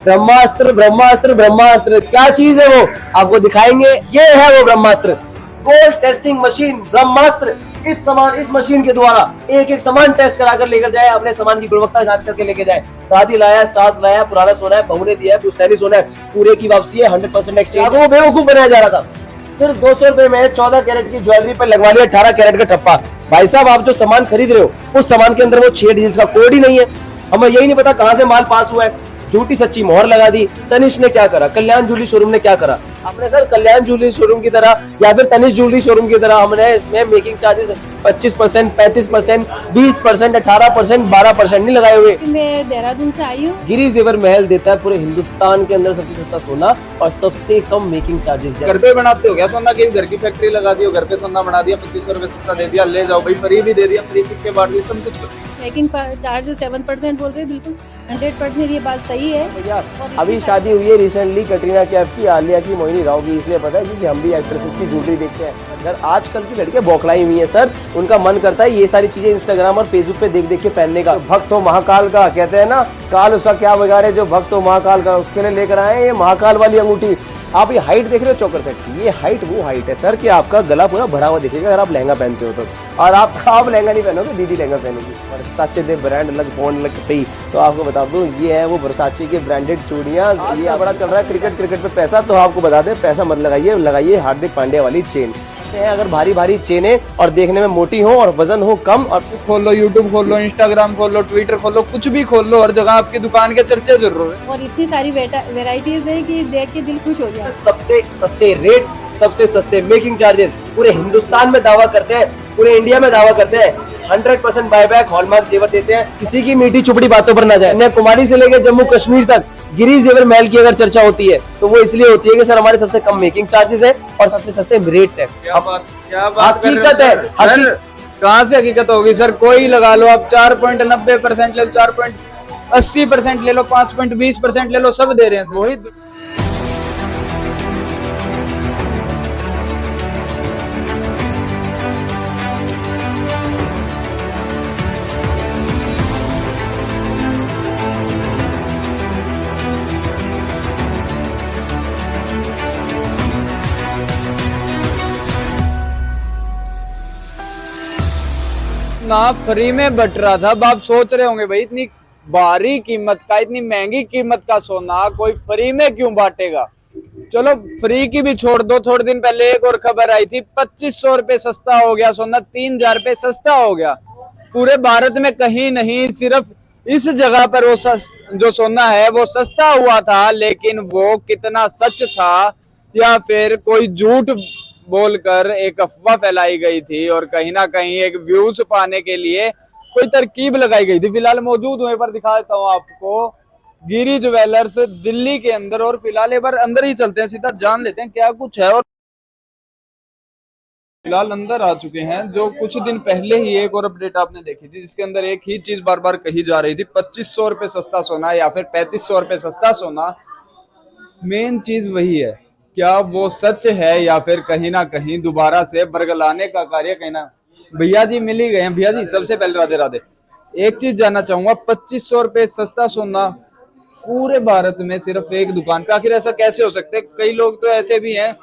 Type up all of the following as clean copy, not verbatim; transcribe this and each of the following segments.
ब्रह्मास्त्र ब्रह्मास्त्र ब्रह्मास्त्र क्या चीज है वो आपको दिखाएंगे। ये है वो ब्रह्मास्त्र, गोल्ड टेस्टिंग मशीन ब्रह्मास्त्र। इस मशीन के द्वारा एक एक सामान टेस्ट करा कर लेकर जाए, अपने सामान की गुणवत्ता जांच करके लेके जाए। दादी लाया, सास लाया, पुराना सोना है, बहू ने दिया है, पुश्तैनी सोना है, पूरे की वापसी है, 100% एक्सचेंज। वो बेवकूफ बनाया जा रहा था। सिर्फ 200 रुपए में 14 कैरेट की ज्वेलरी पर लगवा लिया 18 कैरेट का ठप्पा। भाई साहब, आप जो सामान खरीद रहे हो उस सामान के अंदर वो 6 डिजिट का कोड ही नहीं है। हमें यही नहीं पता कहां से माल पास हुआ है। झूठी सच्ची मोहर लगा दी। तनिष्क ने क्या करा, कल्याण ज्वेलरी शोरूम ने क्या करा, आपने सर कल्याण ज्वेलरी शोरूम की तरह या फिर तनिष्क ज्वेलरी शोरूम की तरह हमने इसमें मेकिंग चार्जेस 25%, 35%, 20%, 18%, 12% नहीं लगाए हुए। मैं देहरादून से आई हूँ। गिरी जेवर महल देता है पूरे हिंदुस्तान के अंदर सबसे सस्ता सोना और सबसे कम मेकिंग चार्जेस। घर पे बनाते हो क्या सोना की? घर की फैक्ट्री लगा दी हो, घर पे सोना बना दिया, 2500 रुपए सस्ता दे दिया, ले जाओ भाई, फ्री भी दे दिया, फ्री सिक्के बांट दिए, सब कुछ। मेकिंग चार्ज 7% बोल रहे हैं, बिल्कुल 100% ये बात सही है। भैया अभी शादी हुई है रिसेंटली कटरीना कैफ की, आलिया की, मोहिनी राव की, इसलिए पता है क्योंकि हम भी एक्ट्रेसेस की ज्वेलरी देखते हैं। अगर आजकल की लड़कियां बौखलाई हुई है सर, उनका मन करता है ये सारी चीजें इंस्टाग्राम और फेसबुक पे देख देख के पहनने का। भक्त हो महाकाल का, कहते हैं ना, काल उसका क्या बिगाड़े जो भक्त हो महाकाल का, उसके लिए लेकर आए ये महाकाल वाली अंगूठी। आप ये हाइट देख रहे हो चोकर सेट की, ये हाइट वो हाइट है सर कि आपका गला पूरा भरा हुआ दिखेगा अगर आप लहंगा पहनते हो तो। और आप लहंगा नहीं पहनोगे, दीदी लहंगा पहनेगी। वर्साचे दे ब्रांड अलग, फोन अलग पे। तो आपको बता दूं ये है वो वर्साचे के ब्रांडेड चूड़ियां। ये बड़ा चल रहा है क्रिकेट पे पैसा, तो आपको बता दें पैसा मत लगाइए हार्दिक पांड्या वाली चेन। अगर भारी भारी चेनें और देखने में मोटी हो और वजन हो कम, और खोल लो यूट्यूब, खोल लो इंस्टाग्राम, खोल लो ट्विटर, खोल लो, कुछ भी खोल लो, हर जगह आपकी दुकान के चर्चे जरूर है। और इतनी सारी वेराइटीज है कि देख के दिल खुश हो गया। सबसे सस्ते रेट, सबसे सस्ते मेकिंग चार्जेस पूरे हिंदुस्तान में दावा करते हैं, पूरे इंडिया में दावा करते हैं। 100% बायबैक हॉलमार्क जेवर देते हैं। किसी की मीठी चुपड़ी बातों पर ना जाए। कन्याकुमारी से लेकर जम्मू कश्मीर तक गिरी जेवर महल की अगर चर्चा होती है तो वो इसलिए होती है कि सर हमारे सबसे कम मेकिंग चार्जेस है और सबसे सस्ते रेट्स है। क्या बात हकीकत है। कहाँ से हकीकत होगी सर? कोई लगा लो आप, 4.90% ले लो, 4.80% ले लो, 5.20% ले लो, सब दे रहे हैं मोहित। ना फ्री में बट रहा था। अब आप सोच रहे होंगे भाई इतनी भारी कीमत का, इतनी महंगी कीमत का सोना कोई फ्री में क्यों बांटेगा? चलो फ्री की भी छोड़ दो। थोड़े दिन पहले एक और खबर आई थी, 2500 रुपए सस्ता हो गया सोना, 3000 रुपए सस्ता हो गया। पूरे भारत में कहीं नहीं, सिर्फ इस जगह पर वो जो सोना है वो सस्ता हुआ था। लेकिन वो कितना सच था या फिर कोई झूठ बोलकर एक अफवाह फैलाई गई थी और कहीं ना कहीं एक व्यूज पाने के लिए कोई तरकीब लगाई गई थी। फिलहाल मौजूद हुए पर दिखा देता हूँ आपको गिरी ज्वेलर्स दिल्ली के अंदर। और फिलहाल एक बार अंदर ही चलते हैं, सीधा जान लेते हैं क्या कुछ है। और फिलहाल अंदर आ चुके हैं। जो कुछ दिन पहले ही एक और अपडेट आपने देखी थी जिसके अंदर एक ही चीज बार बार कही जा रही थी, 2500 रुपए सस्ता सोना या फिर 3500 रुपए सस्ता सोना। मेन चीज वही है, क्या वो सच है या फिर कहीं ना कहीं दोबारा से बरगलाने का कार्य कहना। भैया जी मिल ही गए हैं। भैया जी सबसे पहले राधे राधे। एक चीज जानना चाहूंगा, 2500 रुपए सस्ता सोना पूरे भारत में सिर्फ एक दुकान पे, आखिर ऐसा कैसे हो सकता है? कई लोग तो ऐसे भी हैं,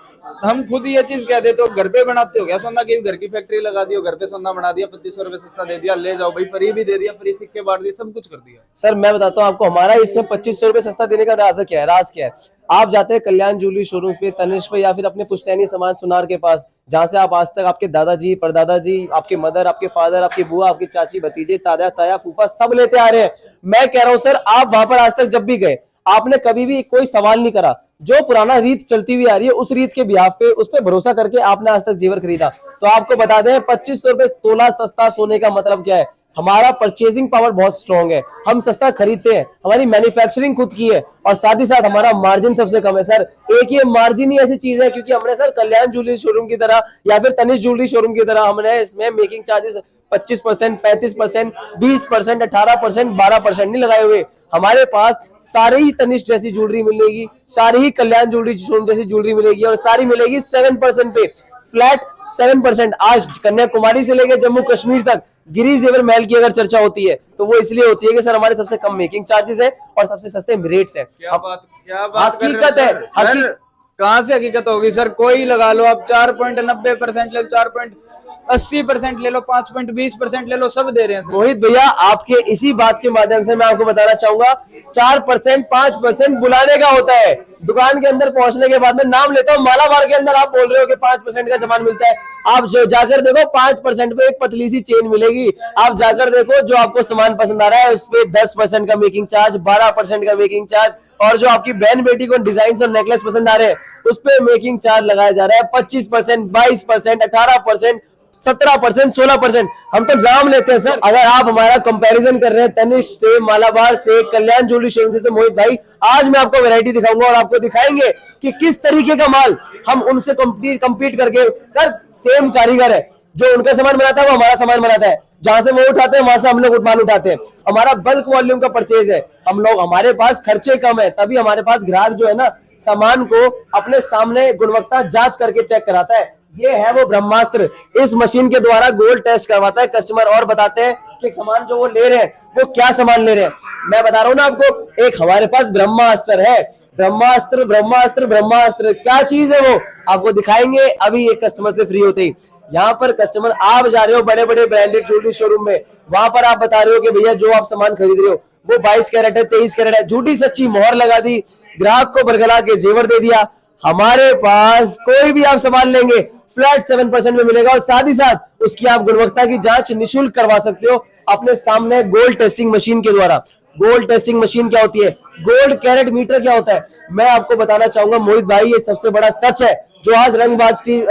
हम खुद ये चीज कह देते हो, घर पे बनाते हो क्या सोना की? घर की फैक्ट्री लगा दी हो, घर पे सोना बना दिया, 2500 रुपए सस्ता दे दिया, ले जाओ भाई, फ्री भी दे दिया, फ्री सिक्के बांट दिए, सब कुछ कर दिया। सर मैं बताता हूँ आपको हमारा इसमें 2500 रुपए सस्ता देने का राज क्या है। आप जाते हैं कल्याण ज्वेलरी शोरूम पे, तनिष्क पे, या फिर अपने पुश्तैनी सामान सुनार के पास, जहां से आप आज तक आपके दादाजी, परदादाजी, आपके मदर, आपके फादर, आपकी बुआ, आपकी चाची, भतीजे, ताया, ताया, फूफा सब लेते आ रहे हैं। मैं कह रहा हूं सर, आप वहां पर आज तक जब भी गए आपने कभी भी कोई सवाल नहीं करा। जो पुराना रीत चलती हुई आ रही है उस रीत के बिहाफ पे, उस पर भरोसा करके आपने आज तक जेवर खरीदा। तो आपको बता दें 2500 रुपए तोला सस्ता सोने का मतलब क्या है। हमारा परचेजिंग पावर बहुत स्ट्रॉन्ग है, हम सस्ता खरीदते हैं, हमारी मैन्युफैक्चरिंग खुद की है और साथ ही साथ हमारा मार्जिन सबसे कम है। सर एक ये मार्जिन ही ऐसी चीज है क्योंकि हमने सर कल्याण ज्वेलरी शोरूम की तरह या फिर तनिष्क ज्वेलरी शोरूम की तरह हमने इसमें मेकिंग चार्जेस 25%, 35%, 20%, 18%, 12% नहीं लगाए हुए। हमारे पास सारे ही तनिष्क जैसी ज्वेलरी मिलेगी, सारी ही कल्याण ज्वेलरी शोरूम जैसी ज्वेलरी मिलेगी और सारी मिलेगी 7% पे, फ्लैट 7%। आज कन्याकुमारी से लेकर जम्मू कश्मीर तक गिरी जेवर महल की अगर चर्चा होती है तो वो इसलिए होती है कि सर हमारे सबसे कम मेकिंग चार्जेस है और सबसे सस्ते रेट्स है। क्या बात कर रहे हो हकीकत है, सर? कहाँ से हकीकत होगी सर? कोई लगा लो आप 4.90% ले लो, 4.80% ले लो, 5.20% ले लो, सब दे रहे हैं। मोहित भैया आपके इसी बात के माध्यम से मैं आपको बताना चाहूंगा 4% 5% बुलाने का होता है। दुकान के अंदर पहुंचने के बाद में नाम लेता हूँ मालाबार के अंदर आप बोल रहे हो कि 5% का सामान मिलता है। आप जाकर देखो 5% पे एक पतली सी चेन मिलेगी। आप जाकर देखो जो आपको सामान पसंद आ रहा है उस पर 10% का मेकिंग चार्ज, 12% का मेकिंग चार्ज, और जो आपकी बहन बेटी को डिजाइन और नेकलेस पसंद आ रहे हैं उस पर मेकिंग चार्ज लगाया जा रहा है 25%, 22%, 18%, 17%, 16%। हम तो नाम लेते हैं सर। अगर आप हमारा कंपैरिजन कर रहे हैं तनिष्क से, मालाबार से, कल्याण ज्वेलरी शोरूम से, तो मोहित भाई आज मैं आपको वैरायटी दिखाऊंगा और आपको दिखाएंगे कि किस तरीके का माल हम उनसे compete करके, सर सेम कारीगर है, जो उनका सामान बनाता है वो हमारा सामान बनाता है, जहां से वो उठाते हैं वहां से हम लोग माल उठाते हैं। हमारा बल्क वॉल्यूम का परचेज है, हम लोग, हमारे पास खर्चे कम है, तभी हमारे पास ग्राहक जो है ना सामान को अपने सामने गुणवत्ता जांच करके चेक कराता है। ये है वो ब्रह्मास्त्र। इस मशीन के द्वारा गोल्ड टेस्ट करवाता है कस्टमर और बताते हैं कि सामान जो वो ले रहे हैं वो क्या सामान ले रहे हैं। मैं बता रहा हूं ना आपको, एक हमारे पास ब्रह्मास्त्र है। ब्रह्मास्त्र ब्रह्मास्त्र ब्रह्मास्त्र क्या चीज है वो आपको दिखाएंगे अभी एक कस्टमर से फ्री होते ही। यहाँ पर कस्टमर आप जा रहे हो बड़े बड़े ब्रांडेड ज्वेलरी शोरूम में, वहां पर आप बता रहे हो कि भैया जो आप सामान खरीद रहे हो वो 22 कैरेट है, 23 कैरेट है, झूठी सच्ची मोहर लगा दी, ग्राहक को बरगला के जेवर दे दिया। हमारे पास कोई भी आप सामान लेंगे फ्लैट 7% में मिलेगा और साथ ही साथ उसकी आप गुणवत्ता की जांच निःशुल्क करवा सकते हो अपने सामने गोल्ड टेस्टिंग मशीन के द्वारा। गोल्ड टेस्टिंग मशीन क्या होती है, गोल्ड कैरेट मीटर क्या होता है, मैं आपको बताना चाहूंगा मोहित भाई, ये सबसे बड़ा सच है जो आज रंगबाजी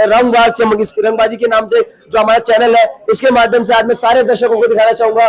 के नाम से जो हमारा चैनल है इसके माध्यम से आज मैं सारे दर्शकों को दिखाना चाहूंगा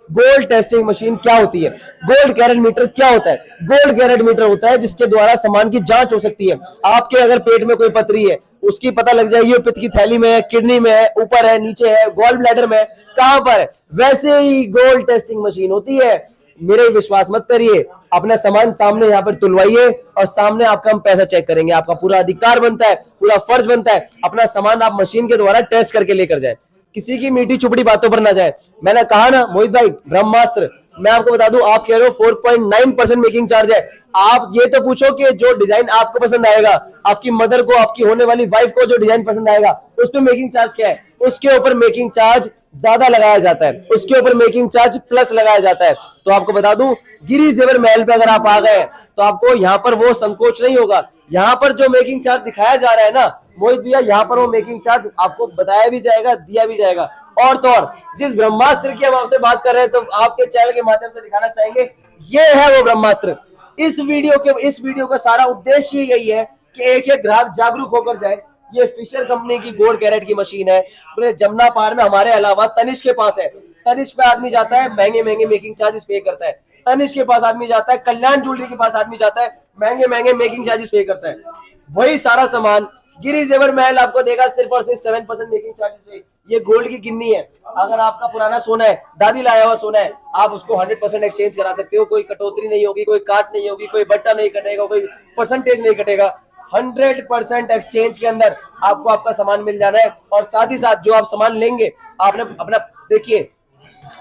गोल्ड टेस्टिंग मशीन क्या होती है। गोल्ड कैरेट मीटर क्या होता है? गोल्ड कैरेट मीटर होता है जिसके द्वारा सामान की जांच हो सकती है। आपके अगर पेट में कोई पथरी है उसकी पता लग जाएगी वो पित्त की थैली में है, किडनी में है, ऊपर है, नीचे है, गॉल ब्लैडर में है, कहां पर है। वैसे ही गोल्ड टेस्टिंग मशीन होती है। मेरे विश्वास मत करिए, अपना सामान सामने यहाँ पर तुलवाइए और सामने आपका हम पैसा चेक करेंगे। आपका पूरा अधिकार बनता है, पूरा फर्ज बनता है अपना सामान आप मशीन के द्वारा टेस्ट करके लेकर जाए, किसी की मीठी चुपड़ी बातों पर ना जाए। मैंने कहा ना मोहित भाई ब्रह्मास्त्र, मैं आपको बता दूं, आप कह रहे हो 4.9% मेकिंग चार्ज है। आप ये तो पूछो कि जो डिजाइन आपको पसंद आएगा, आपकी मदर को, आपकी होने वाली वाइफ को जो डिजाइन पसंद आएगा उस पर मेकिंग चार्ज क्या है? उसके ऊपर मेकिंग चार्ज ज्यादा लगाया जाता है, उसके ऊपर मेकिंग चार्ज प्लस लगाया जाता है। तो आपको बता दूं गिरी जेवर महल पे अगर आप आ गए तो आपको यहाँ पर वो संकोच नहीं होगा। यहाँ पर जो मेकिंग चार्ज दिखाया जा रहा है ना मोहित भैया, यहाँ पर वो मेकिंग चार्ज आपको बताया भी जाएगा, दिया भी जाएगा। और तो और जिस ब्रह्मास्त्र की हम आपसे बात कर रहे हैं तो आपके चैनल के माध्यम से दिखाना चाहेंगे, ये है वो ब्रह्मास्त्र। इस वीडियो का सारा उद्देश्य यही है कि एक एक ग्राहक जागरूक होकर जाए। ये फिशर कंपनी की गोल्ड कैरेट की मशीन है, पूरे जमुना पार में हमारे अलावा तनिष्क के पास है। तनिष्क पे आदमी जाता है महंगे महंगे मेकिंग चार्जेस पे करता है, तनिष्क के पास आदमी जाता है, कल्याण ज्वेलरी के पास आदमी जाता है, महंगे महंगे मेकिंग चार्जेस पे करता है। वही सारा सामान गिरी जेवर महल आपको देगा सिर्फ और सिर्फ 7% मेकिंग चार्जेस पे। ये गोल्ड की गिन्नी है, अगर आपका पुराना सोना है, दादी लाया हुआ सोना है, आप उसको 100% एक्सचेंज करा सकते हो। कोई कटौती नहीं होगी, कोई काट नहीं होगी, कोई बट्टा नहीं कटेगा, कोई परसेंटेज नहीं कटेगा। 100% एक्सचेंज के अंदर आपको आपका सामान मिल जाना है। और साथ ही साथ जो आप सामान लेंगे, आपने अपना देखिए,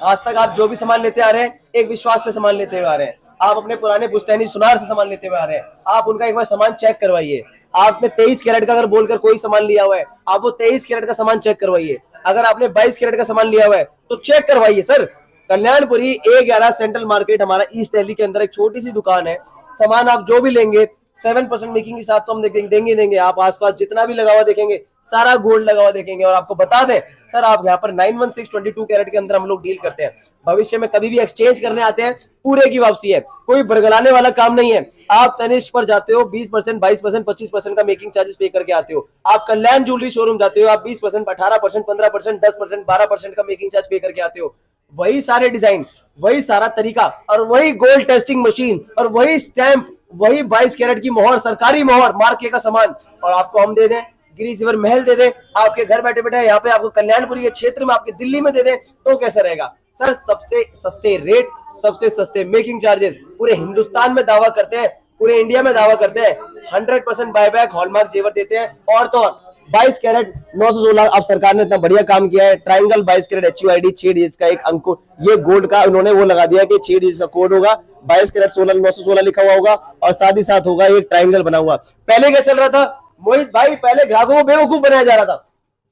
आज तक आप जो भी सामान लेते आ रहे हैं एक विश्वास पे सामान लेते हुए आ रहे हैं। आप अपने पुराने पुश्तैनी सुनार से सामान लेते हुए आ रहे हैं, आप उनका एक बार सामान चेक करवाइए। आपने 23 कैरेट का अगर बोलकर कोई सामान लिया हुआ है, आप वो 23 कैरेट का सामान चेक करवाइए। अगर आपने 22 कैरेट का सामान लिया हुआ है तो चेक करवाइए। Sir Kalyanpuri A11 central market हमारा ईस्ट दिल्ली के अंदर एक छोटी सी दुकान है। सामान आप जो भी लेंगे 7% मेकिंग के साथ तो हम देंगे। आप आसपास जितना भी लगा हुआ देखेंगे सारा गोल्ड लगा हुआ देखेंगे। और आपको बता दें सर, आप यहाँ पर 91622 कैरेट के अंदर हम लोग डील करते हैं। भविष्य में कभी भी एक्सचेंज करने आते हैं पूरे की वापसी है, कोई बरगलाने वाला काम नहीं है। आप तनिष्क पर जाते हो 20%, 22%, 25% का मेकिंग चार्जेस पे करके आते हो। आप कल्याण ज्वेलरी शोरूम जाते हो, आप 20%, 18%, 15%, 10%, 12% का मेकिंग चार्ज पे करके आते हो। वही सारे डिजाइन, वही सारा तरीका और वही गोल्ड टेस्टिंग मशीन और वही स्टैंप, वही 22 कैरेट की मोहर, सरकारी मोहर मार्के का सामान, और आपको हम दे दें गिरी जेवर महल दे दें आपके घर बैठे बैठे, यहाँ पे आपको कल्याणपुरी के क्षेत्र में आपके दिल्ली में दे दें तो कैसा रहेगा सर? सबसे सस्ते रेट, सबसे सस्ते मेकिंग चार्जेस पूरे हिंदुस्तान में दावा करते हैं, पूरे इंडिया में दावा करते हैं। 100% बायबैक हॉलमार्क जेवर देते हैं। और तो 22 कैरेट 916। अब सरकार ने इतना बढ़िया काम किया है, ट्रायंगल 22 कैरेट HUID 6 डिजिट का एक अंक, ये गोल्ड का उन्होंने वो लगा दिया कि 6 डिजिट का कोड होगा, 22 कैरेट 16 916 लिखा हुआ होगा और साथ ही साथ होगा एक ट्रायंगल बना हुआ। पहले क्या चल रहा था मोहित भाई, पहले ग्राहकों को बेवकूफ बनाया जा रहा था,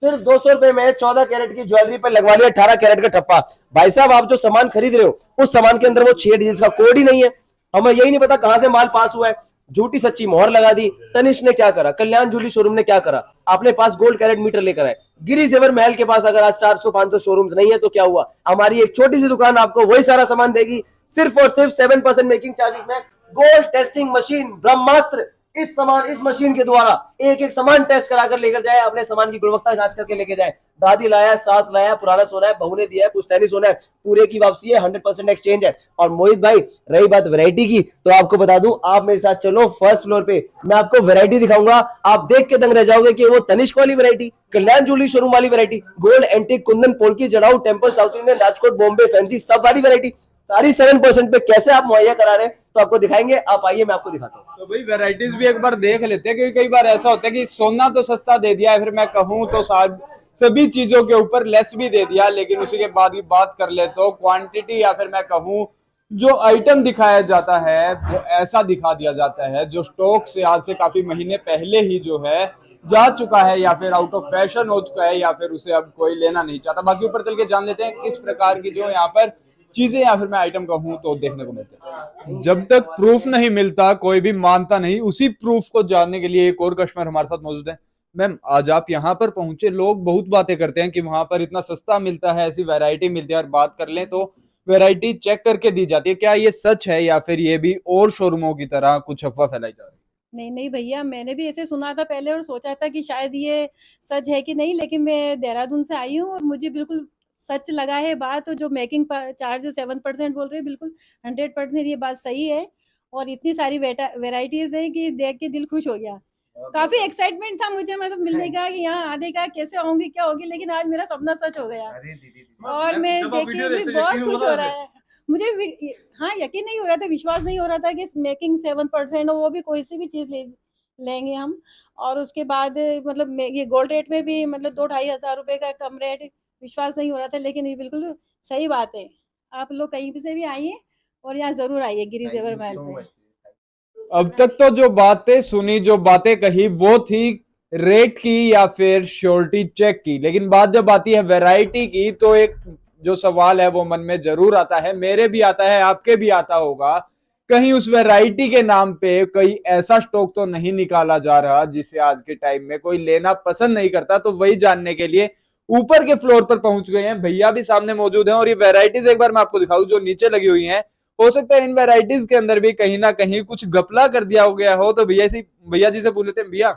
सिर्फ 200 रुपए में 14 कैरेट की ज्वेलरी पर लगवा लिया 18 कैरेट का ठप्पा। भाई साहब आप जो सामान खरीद रहे हो उस सामान के अंदर वो 6 डिजिट का कोड ही नहीं है, हमें यही नहीं पता कहां से माल पास हुआ है, झूठी सच्ची मोहर लगा दी। तनिष्क ने क्या करा, कल्याण ज्वेलरी शोरूम ने क्या करा, अपने पास गोल्ड कैरेट मीटर लेकर आए। गिरी जेवर महल के पास अगर आज 400-500 शोरूम्स नहीं है तो क्या हुआ, हमारी एक छोटी सी दुकान आपको वही सारा सामान देगी सिर्फ और सिर्फ 7% मेकिंग चार्जेस में। गोल्ड टेस्टिंग मशीन ब्रह्मास्त्र, इस मशीन के द्वारा एक एक सामान टेस्ट कराकर लेकर जाए, अपने सामान की गुणवत्ता जांच करके लेके जाए। दादी लाया, सास लाया, पुराना सोना है, बहू ने दिया है, पुश्तैनी सोना है, पूरे की वापसी है, 100% एक्सचेंज है। और मोहित भाई रही बात वैरायटी की, तो आपको बता दूं, आप मेरे साथ चलो फर्स्ट फ्लोर पे, मैं आपको वैरायटी दिखाऊंगा, आप देख के दंग रह जाओगे कि वो तनिष्क वाली वैरायटी, कल्याण ज्वेलरी शोरूम वाली variety, gold antique kundan polki jadau temple South Indian Rajkot Bombay fancy सब वाली वैरायटी सारी 7% पे कैसे आप मुहैया करा रहे हैं, तो आपको दिखाएंगे। आप आइए मैं आपको दिखाता हूँ। तो भाई वैरायटीज भी एक बार देख लेते हैं, क्योंकि कई बार ऐसा होता है कि सोना तो सस्ता दे दिया है, फिर मैं कहूँ तो सभी चीजों के ऊपर लेस भी दे दिया, लेकिन उसी के बाद की बात कर ले तो क्वांटिटी या फिर मैं कहूँ जो आइटम दिखाया जाता है वो ऐसा दिखा दिया जाता है जो स्टॉक से आज से काफी महीने पहले ही जो है जा चुका है या फिर आउट ऑफ फैशन हो चुका है या फिर उसे अब कोई लेना नहीं चाहता। बाकी ऊपर चल के जान लेते हैं किस प्रकार की जो यहाँ पर चीजें या फिर मैं आइटम कहूँ तो देखने को मिलते हैं। जब तक प्रूफ नहीं मिलता कोई भी मानता नहीं, उसी प्रूफ को जानने के लिए एक और कस्टमर हमारे साथ मौजूद है। मैम आज आप यहाँ पर पहुंचे, लोग बहुत बातें करते हैं कि वहां पर इतना सस्ता मिलता है, ऐसी वैरायटी मिलती है, और बात कर लें तो वैरायटी चेक करके दी जाती है, क्या ये सच है या फिर ये भी और शोरूमों की तरह कुछ अफवाह फैलाई जा रही है? नहीं नहीं भैया, मैंने भी ऐसे सुना था पहले और सोचा था कि शायद ये सच है कि नहीं, लेकिन मैं देहरादून से आई हूँ और मुझे बिल्कुल सच लगा है बात। तो जो मेकिंग चार्ज 7% बोल रहे हैं, बिल्कुल 100% ये बात सही है। और इतनी सारी वेराइटीज है कि देख के दिल खुश हो गया। काफी एक्साइटमेंट था मुझे, मतलब मिलने का कि यहाँ आने का, कैसे आऊंगी क्या होगी, लेकिन आज मेरा सपना सच हो गया। और मैं देख के भी बहुत खुश हो रहा है मुझे। हाँ, यकीन नहीं हो रहा था, विश्वास नहीं हो रहा था कि मेकिंग 7% हो, वो भी कोई सी भी चीज लेंगे हम। और उसके बाद मतलब ये गोल्ड रेट में भी मतलब 2-2.5 हजार रुपए का कम रेट, विश्वास नहीं हो रहा था, लेकिन ये बिल्कुल सही बात है। आप लोग कहीं से भी आइए और यहाँ जरूर आइए गिरी जेवर महल पे। अब तक तो जो बातें सुनी, जो बातें कही वो थी रेट की या फिर श्योरिटी चेक की, लेकिन बात जब आती है वैरायटी की तो एक जो सवाल है वो मन में जरूर आता है, मेरे भी आता है, आपके भी आता होगा, कहीं उस वैरायटी के नाम पे कोई ऐसा स्टॉक तो नहीं निकाला जा रहा जिसे आज के टाइम में कोई लेना पसंद नहीं करता। तो वही जानने के लिए ऊपर के फ्लोर पर पहुंच गए हैं, भैया भी सामने मौजूद हैं और ये वैरायटीज एक बार मैं आपको दिखाऊं जो नीचे लगी हुई हैं। हो सकता है इन वैरायटीज के अंदर भी कहीं ना कहीं कुछ घपला कर दिया हो गया हो। तो भैया जी से पूछ लेते हैं। भैया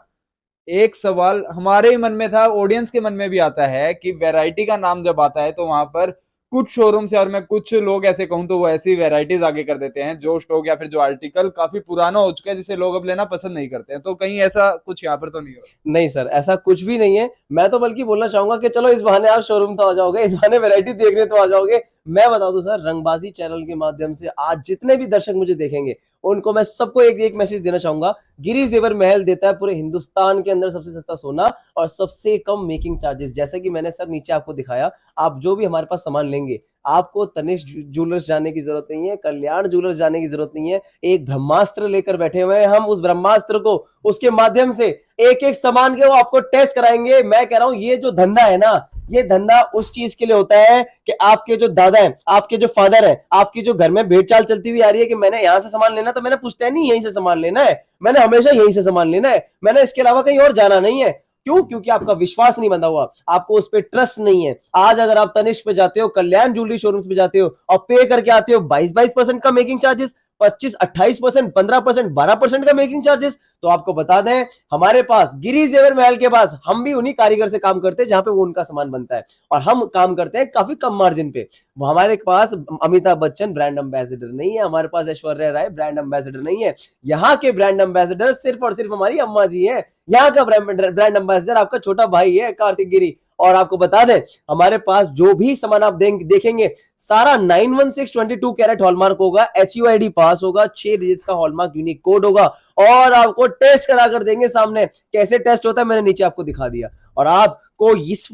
एक सवाल हमारे ही मन में था, ऑडियंस के मन में भी आता है कि वैरायटी का नाम जब आता है तो वहां पर कुछ शोरूम से और मैं कुछ लोग ऐसे कहूं तो वो ऐसी वैरायटीज आगे कर देते हैं जो स्टॉक या फिर जो आर्टिकल काफी पुराना हो चुका है जिसे लोग अब लेना पसंद नहीं करते हैं। तो कहीं ऐसा कुछ यहाँ पर तो नहीं हो? नहीं सर, ऐसा कुछ भी नहीं है। मैं तो बल्कि बोलना चाहूंगा कि चलो इस बहाने आप शोरूम तो आ जाओगे, इस बहाने वैरायटी देखने तो आ जाओगे। मैं बता दूं सर, रंगबाजी चैनल के माध्यम से आज जितने भी दर्शक मुझे देखेंगे उनको मैं सबको एक मैसेज देना चाहूंगा। गिरी जेवर महल देता है पूरे हिंदुस्तान के अंदर सबसे सस्ता सोना और सबसे कम मेकिंग चार्जेस। जैसे कि मैंने सर नीचे आपको दिखाया, आप जो भी हमारे पास सामान लेंगे, आपको तनिष्क ज्वेलर्स जाने की जरूरत नहीं है, कल्याण ज्वेलर्स जाने की जरूरत नहीं है। एक ब्रह्मास्त्र लेकर बैठे हुए हैं हम, उस ब्रह्मास्त्र को उसके माध्यम से एक एक सामान के वो आपको टेस्ट कराएंगे। मैं कह रहा हूं ये जो धंधा है ना, ये धंधा उस चीज के लिए होता है कि आपके जो दादा हैं, आपके जो फादर हैं, आपकी जो घर में भेड़ चाल चलती हुई आ रही है कि मैंने यहां से सामान लेना, तो मैंने पुश्तैनी यहीं से सामान लेना है, मैंने हमेशा यहीं से सामान लेना है, मैंने इसके अलावा कहीं और जाना नहीं है। क्यों? क्योंकि आपका विश्वास नहीं बंधा हुआ, आपको उस पर ट्रस्ट नहीं है। आज अगर आप तनिष्क पे जाते हो, कल्याण ज्वेलरी शोरूम्स पे जाते हो और पे करके आते हो 22% का मेकिंग चार्जेस, 25-28%, 15%, 12% का मेकिंग चार्जेस, तो आपको बता दें हमारे पास गिरी जेवर महल के पास हम भी उन्हीं कारीगर से काम करते हैं जहां पे वो उनका सामान बनता है, और हम काम करते हैं काफी कम मार्जिन पे। हमारे पास अमिताभ बच्चन ब्रांड एम्बेसडर नहीं है, हमारे पास ऐश्वर्या राय ब्रांड एम्बेसडर नहीं है। यहाँ के ब्रांड एम्बेसडर सिर्फ और सिर्फ हमारी अम्मा जी है। यहाँ का ब्रांड एम्बेसडर आपका छोटा भाई है कार्तिक गिरी, और आपको बता दें हमारे पास जो भी सामान आप देखेंगे सारा 91622 कैरेट हॉलमार्क होगा, HUID पास होगा, 6 डिजिट्स का हॉलमार्क यूनिक कोड होगा और आपको टेस्ट करा कर देंगे सामने। कैसे टेस्ट होता है मैंने नीचे आपको दिखा दिया। और आपको इस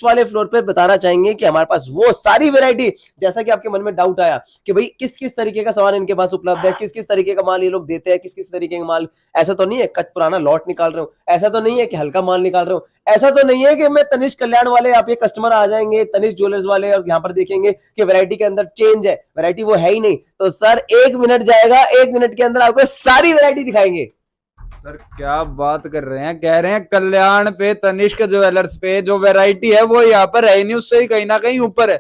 वाले फ्लोर पे बताना चाहेंगे कि हमारे पास वो सारी वैरायटी, जैसा कि आपके मन में डाउट आया कि भाई किस किस तरीके का सामान इनके पास उपलब्ध है, किस किस तरीके का माल ये लोग देते हैं, किस किस तरीके का माल, ऐसा तो नहीं है कच पुराना लॉट निकाल रहे हो, ऐसा तो नहीं है कि हल्का माल निकाल रहे हो, ऐसा तो नहीं है कि मैं तनिष्क कल्याण वाले आप ये कस्टमर आ जाएंगे तनिष्क ज्वेलर्स वाले और यहाँ पर देखेंगे कि वैरायटी के अंदर चेंज है, वैरायटी वो है ही नहीं। तो सर 1 मिनट जाएगा, 1 मिनट के अंदर आपको सारी वैरायटी दिखाएंगे। सर क्या बात कर रहे हैं, कह रहे हैं कल्याण पे तनिष्क ज्वेलर्स पे जो वैरायटी है वो यहाँ पर है नहीं, उससे ही कहीं ना कहीं ऊपर है।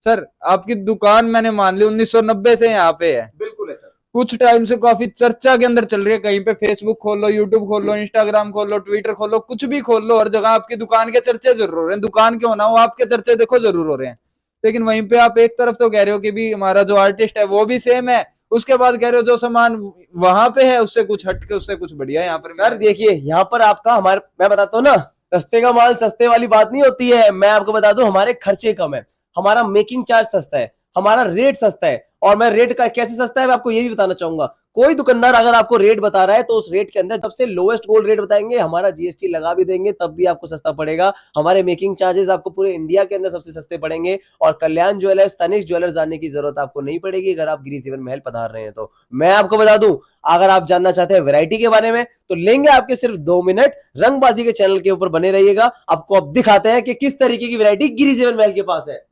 सर आपकी दुकान मैंने मान ली 1990 से यहाँ पे है। बिल्कुल है सर। कुछ टाइम से काफी चर्चा के अंदर चल रही है, कहीं पे फेसबुक खोल लो, यूट्यूब खोल लो, इंस्टाग्राम खोल लो, ट्विटर खोल लो, कुछ भी खोल लो, हर जगह आपकी दुकान के चर्चे जरूर हो रहे हैं। दुकान क्यों ना हो, आपके चर्चे देखो जरूर हो रहे हैं। लेकिन वहीं पे आप एक तरफ तो कह रहे हो कि भी हमारा जो आर्टिस्ट है वो भी सेम है, उसके बाद कह रहे हो जो सामान वहां पे है उससे कुछ हटके उससे कुछ बढ़िया है यहाँ पर। सर देखिए यहाँ पर आपका हमारे, मैं बताता हूँ ना, सस्ते का माल सस्ते वाली बात नहीं होती है। मैं आपको बता दूं हमारे खर्चे कम है, हमारा मेकिंग चार्ज सस्ता है, हमारा रेट सस्ता है। और मैं रेट का कैसे सस्ता है मैं आपको ये भी बताना चाहूंगा। कोई दुकानदार अगर आपको रेट बता रहा है तो उस रेट के अंदर सबसे लोएस्ट गोल्ड रेट बताएंगे, हमारा जीएसटी लगा भी देंगे तब भी आपको सस्ता पड़ेगा। हमारे मेकिंग चार्जेस आपको पूरे इंडिया के अंदर सबसे सस्ते पड़ेंगे। और कल्याण ज्वेलर्स तनिष्क ज्वेलर्स जाने की जरूरत आपको नहीं पड़ेगी अगर आप गिरी जीवन महल पधार रहे हैं तो। मैं आपको बता दूं अगर आप जानना चाहते हैं वैरायटी के बारे में तो लेंगे आपके सिर्फ 2 मिनट, रंगबाजी के चैनल के ऊपर बने रहिएगा। आपको अब दिखाते हैं कि किस तरीके की वैरायटी गिरी जीवन महल के पास है।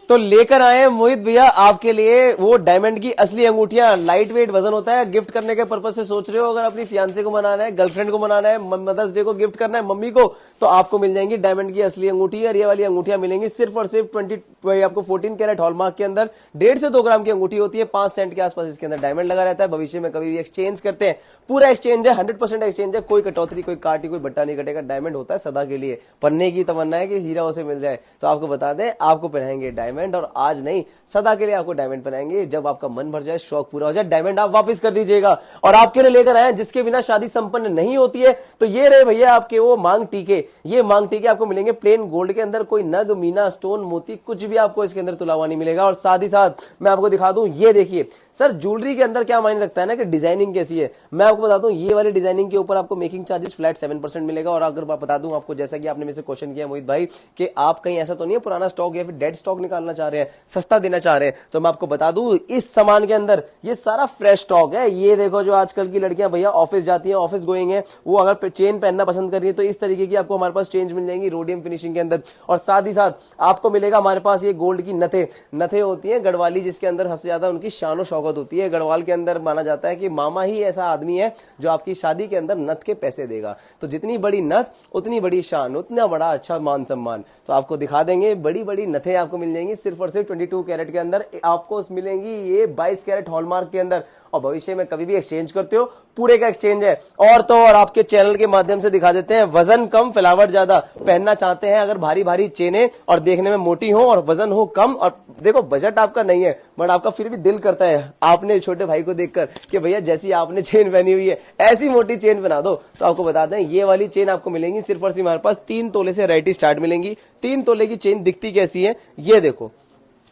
तो लेकर आए मोहित भैया आपके लिए वो डायमंड की असली अंगूठियां, लाइट वेट वजन होता है, गिफ्ट करने के पर्पज से सोच रहे हो, अगर अपनी फियांसे को मनाना है, गर्लफ्रेंड को मनाना है, मदर्स डे को गिफ्ट करना है मम्मी को, तो आपको मिल जाएंगी डायमंड की असली अंगूठी। और ये वाली अंगूठियां मिलेंगी सिर्फ और सिर्फ 14 कैरेट हॉलमार्क के अंदर। 1.5 से 2 ग्राम की अंगूठी होती है, 5 सेंट के आसपास इसके अंदर डायमंड लगा रहता है। भविष्य में कभी भी एक्सचेंज करते हैं, पूरा एक्सचेंज है, 100% एक्सचेंज है, कोई कटौती, कोई काटी, कोई बट्टा नहीं कटेगा। डायमंड होता है सदा के लिए, पन्ने की तमन्ना है कि हीरा उसे मिल जाए। तो आपको बता दें आपको पहनाएंगे डायमंड, और आज नहीं सदा के लिए आपको डायमंड पहनाएंगे। जब आपका मन भर जाए, शौक पूरा हो जाए, डायमंड आप वापस कर दीजिएगा। और आपके लिए लेकर आए जिसके बिना शादी संपन्न नहीं होती है, तो ये रहे भैया आपके वो मांग टीके। ये मांग टीके आपको मिलेंगे प्लेन गोल्ड के अंदर, कोई नग, मीना, स्टोन, मोती कुछ भी आपको इसके अंदर तुला हुआ नहीं मिलेगा। और साथ ही साथ मैं आपको दिखा दूं, ये देखिए सर ज्वेलरी के अंदर क्या मायने रखता है ना कि डिजाइनिंग कैसी है। मैं आपको बता दूं ये वाली डिजाइनिंग के ऊपर आपको मेकिंग चार्जेस फ्लैट 7% मिलेगा। और अगर बता दूं आपको, जैसा कि आपने मेरे से क्वेश्चन किया मोहित भाई कि आप कहीं ऐसा तो नहीं है पुराना स्टॉक या फिर डेड स्टॉक निकालना चाह रहे हैं, सस्ता देना चाह रहे हैं, तो मैं आपको बता दूं इस सामान के अंदर ये सारा फ्रेश स्टॉक है। ये देखो जो आजकल की लड़कियां भैया ऑफिस जाती हैं, ऑफिस गोइंग है, वो अगर चेन पहनना पसंद कर रही है तो इस तरीके की आपको हमारे पास चेंज मिल जाएंगी रोडियम फिनिशिंग के अंदर। और साथ ही साथ आपको मिलेगा हमारे पास ये गोल्ड की नथे होती है गढ़वाली, जिसके अंदर सबसे ज्यादा उनकी शान शौकत होती है। गढ़वाल के अंदर माना जाता है कि मामा ही ऐसा आदमी है जो आपकी शादी के अंदर नथ के पैसे देगा। तो जितनी बड़ी नथ उतनी बड़ी शान, उतना बड़ा अच्छा मान सम्मान। तो आपको दिखा देंगे बड़ी बड़ी नथें आपको मिल जाएंगी सिर्फ और सिर्फ 22 कैरेट के अंदर। आपको मिलेंगी ये 22 कैरेट हॉलमार्क के अंदर। और भविष्य में कभी भी एक्सचेंज करते हो, पूरे का एक्सचेंज है। और तो और आपके चैनल के माध्यम से दिखा देते हैं, वजन कम फिलावट ज्यादा पहनना चाहते हैं अगर भारी भारी चेनें और देखने में मोटी हो और वजन हो कम, और देखो बजट आपका नहीं है बट आपका फिर भी दिल करता है आपने छोटे भाई को देखकर कि भैया जैसी आपने चेन पहनी हुई है ऐसी मोटी चेन बना दो, तो आपको बता दें ये वाली चेन आपको मिलेंगी सिर्फ और सिर्फ हमारे पास 3 तोले से वैरायटी स्टार्ट मिलेंगी। 3 तोले की चेन दिखती कैसी है ये देखो।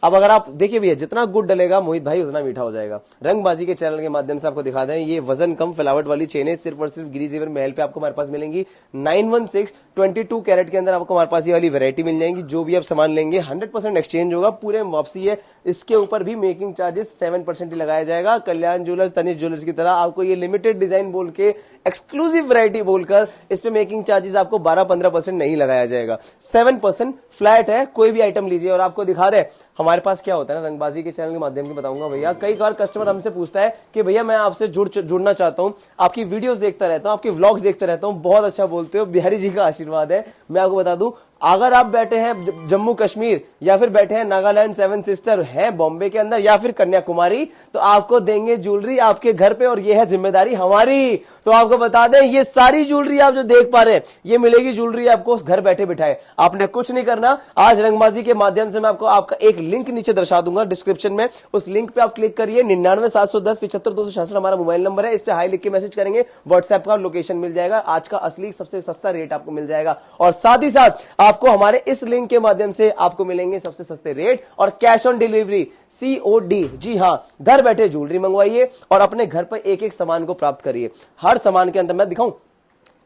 अब अगर आप देखिए भैया जितना गुड़ डलेगा मोहित भाई उतना मीठा हो जाएगा। रंगबाजी के चैनल के माध्यम से आपको दिखा दें ये वजन कम फिलावट वाली चेनें सिर्फ और सिर्फ गिरी जीवन महल पे आपको हमारे पास मिलेंगी। 916 कैरेट के अंदर आपको हमारे पास ये वाली वैरायटी मिल जाएंगी। जो भी आप सामान लेंगे 100% एक्सचेंज होगा, पूरे में वापसी है। इसके ऊपर भी मेकिंग चार्जेस 7% ही लगाया जाएगा। कल्याण ज्वेलर्स तनिष्क ज्वेलर्स की तरह आपको ये लिमिटेड डिजाइन बोल के, एक्सक्लूसिव वैरायटी बोलकर इस पे मेकिंग चार्जेस आपको 12-15% नहीं लगाया जाएगा, 7% फ्लैट है। कोई भी आइटम लीजिए। और आपको दिखा दे हमारे पास क्या होता है ना, रंगबाजी के चैनल के माध्यम से बताऊंगा भैया, कई बार कस्टमर हमसे पूछता है कि भैया मैं आपसे जुड़ना चाहता हूं, आपकी वीडियोस देखता रहता हूं, आपके व्लॉग्स देखता रहता हूं, बहुत अच्छा बोलते हो, बिहारी जी का आशीर्वाद है। मैं आपको बता दूं अगर आप बैठे हैं जम्मू कश्मीर या फिर बैठे हैं नागालैंड, 7 सिस्टर है बॉम्बे के अंदर या फिर कन्याकुमारी, तो आपको देंगे ज्वेलरी आपके घर पे, और ये है जिम्मेदारी हमारी। तो आपको बता दें ये सारी ज्वेलरी आप जो देख पा रहे हैं ये मिलेगी ज्वेलरी आपको घर बैठे बिठाए, आपने कुछ नहीं करना। आज रंगबाजी के माध्यम से मैं आपको आपका एक लिंक नीचे दर्शा दूंगा डिस्क्रिप्शन में, उस लिंक पे आप क्लिक करिए। 99,710,75,266 हमारा मोबाइल नंबर है, इस पे हाई लिख के मैसेज करेंगे, व्हाट्सएप का लोकेशन मिल जाएगा, आज का असली सबसे सस्ता रेट आपको मिल जाएगा। और साथ ही साथ आपको हमारे इस लिंक के माध्यम से आपको मिलेंगे सबसे सस्ते रेट और कैश ऑन डिलीवरी, COD। जी हाँ, घर बैठे ज्वेलरी मंगवाइए और अपने घर पर एक एक सामान को प्राप्त करिए। हर सामान के अंदर मैं दिखाऊं,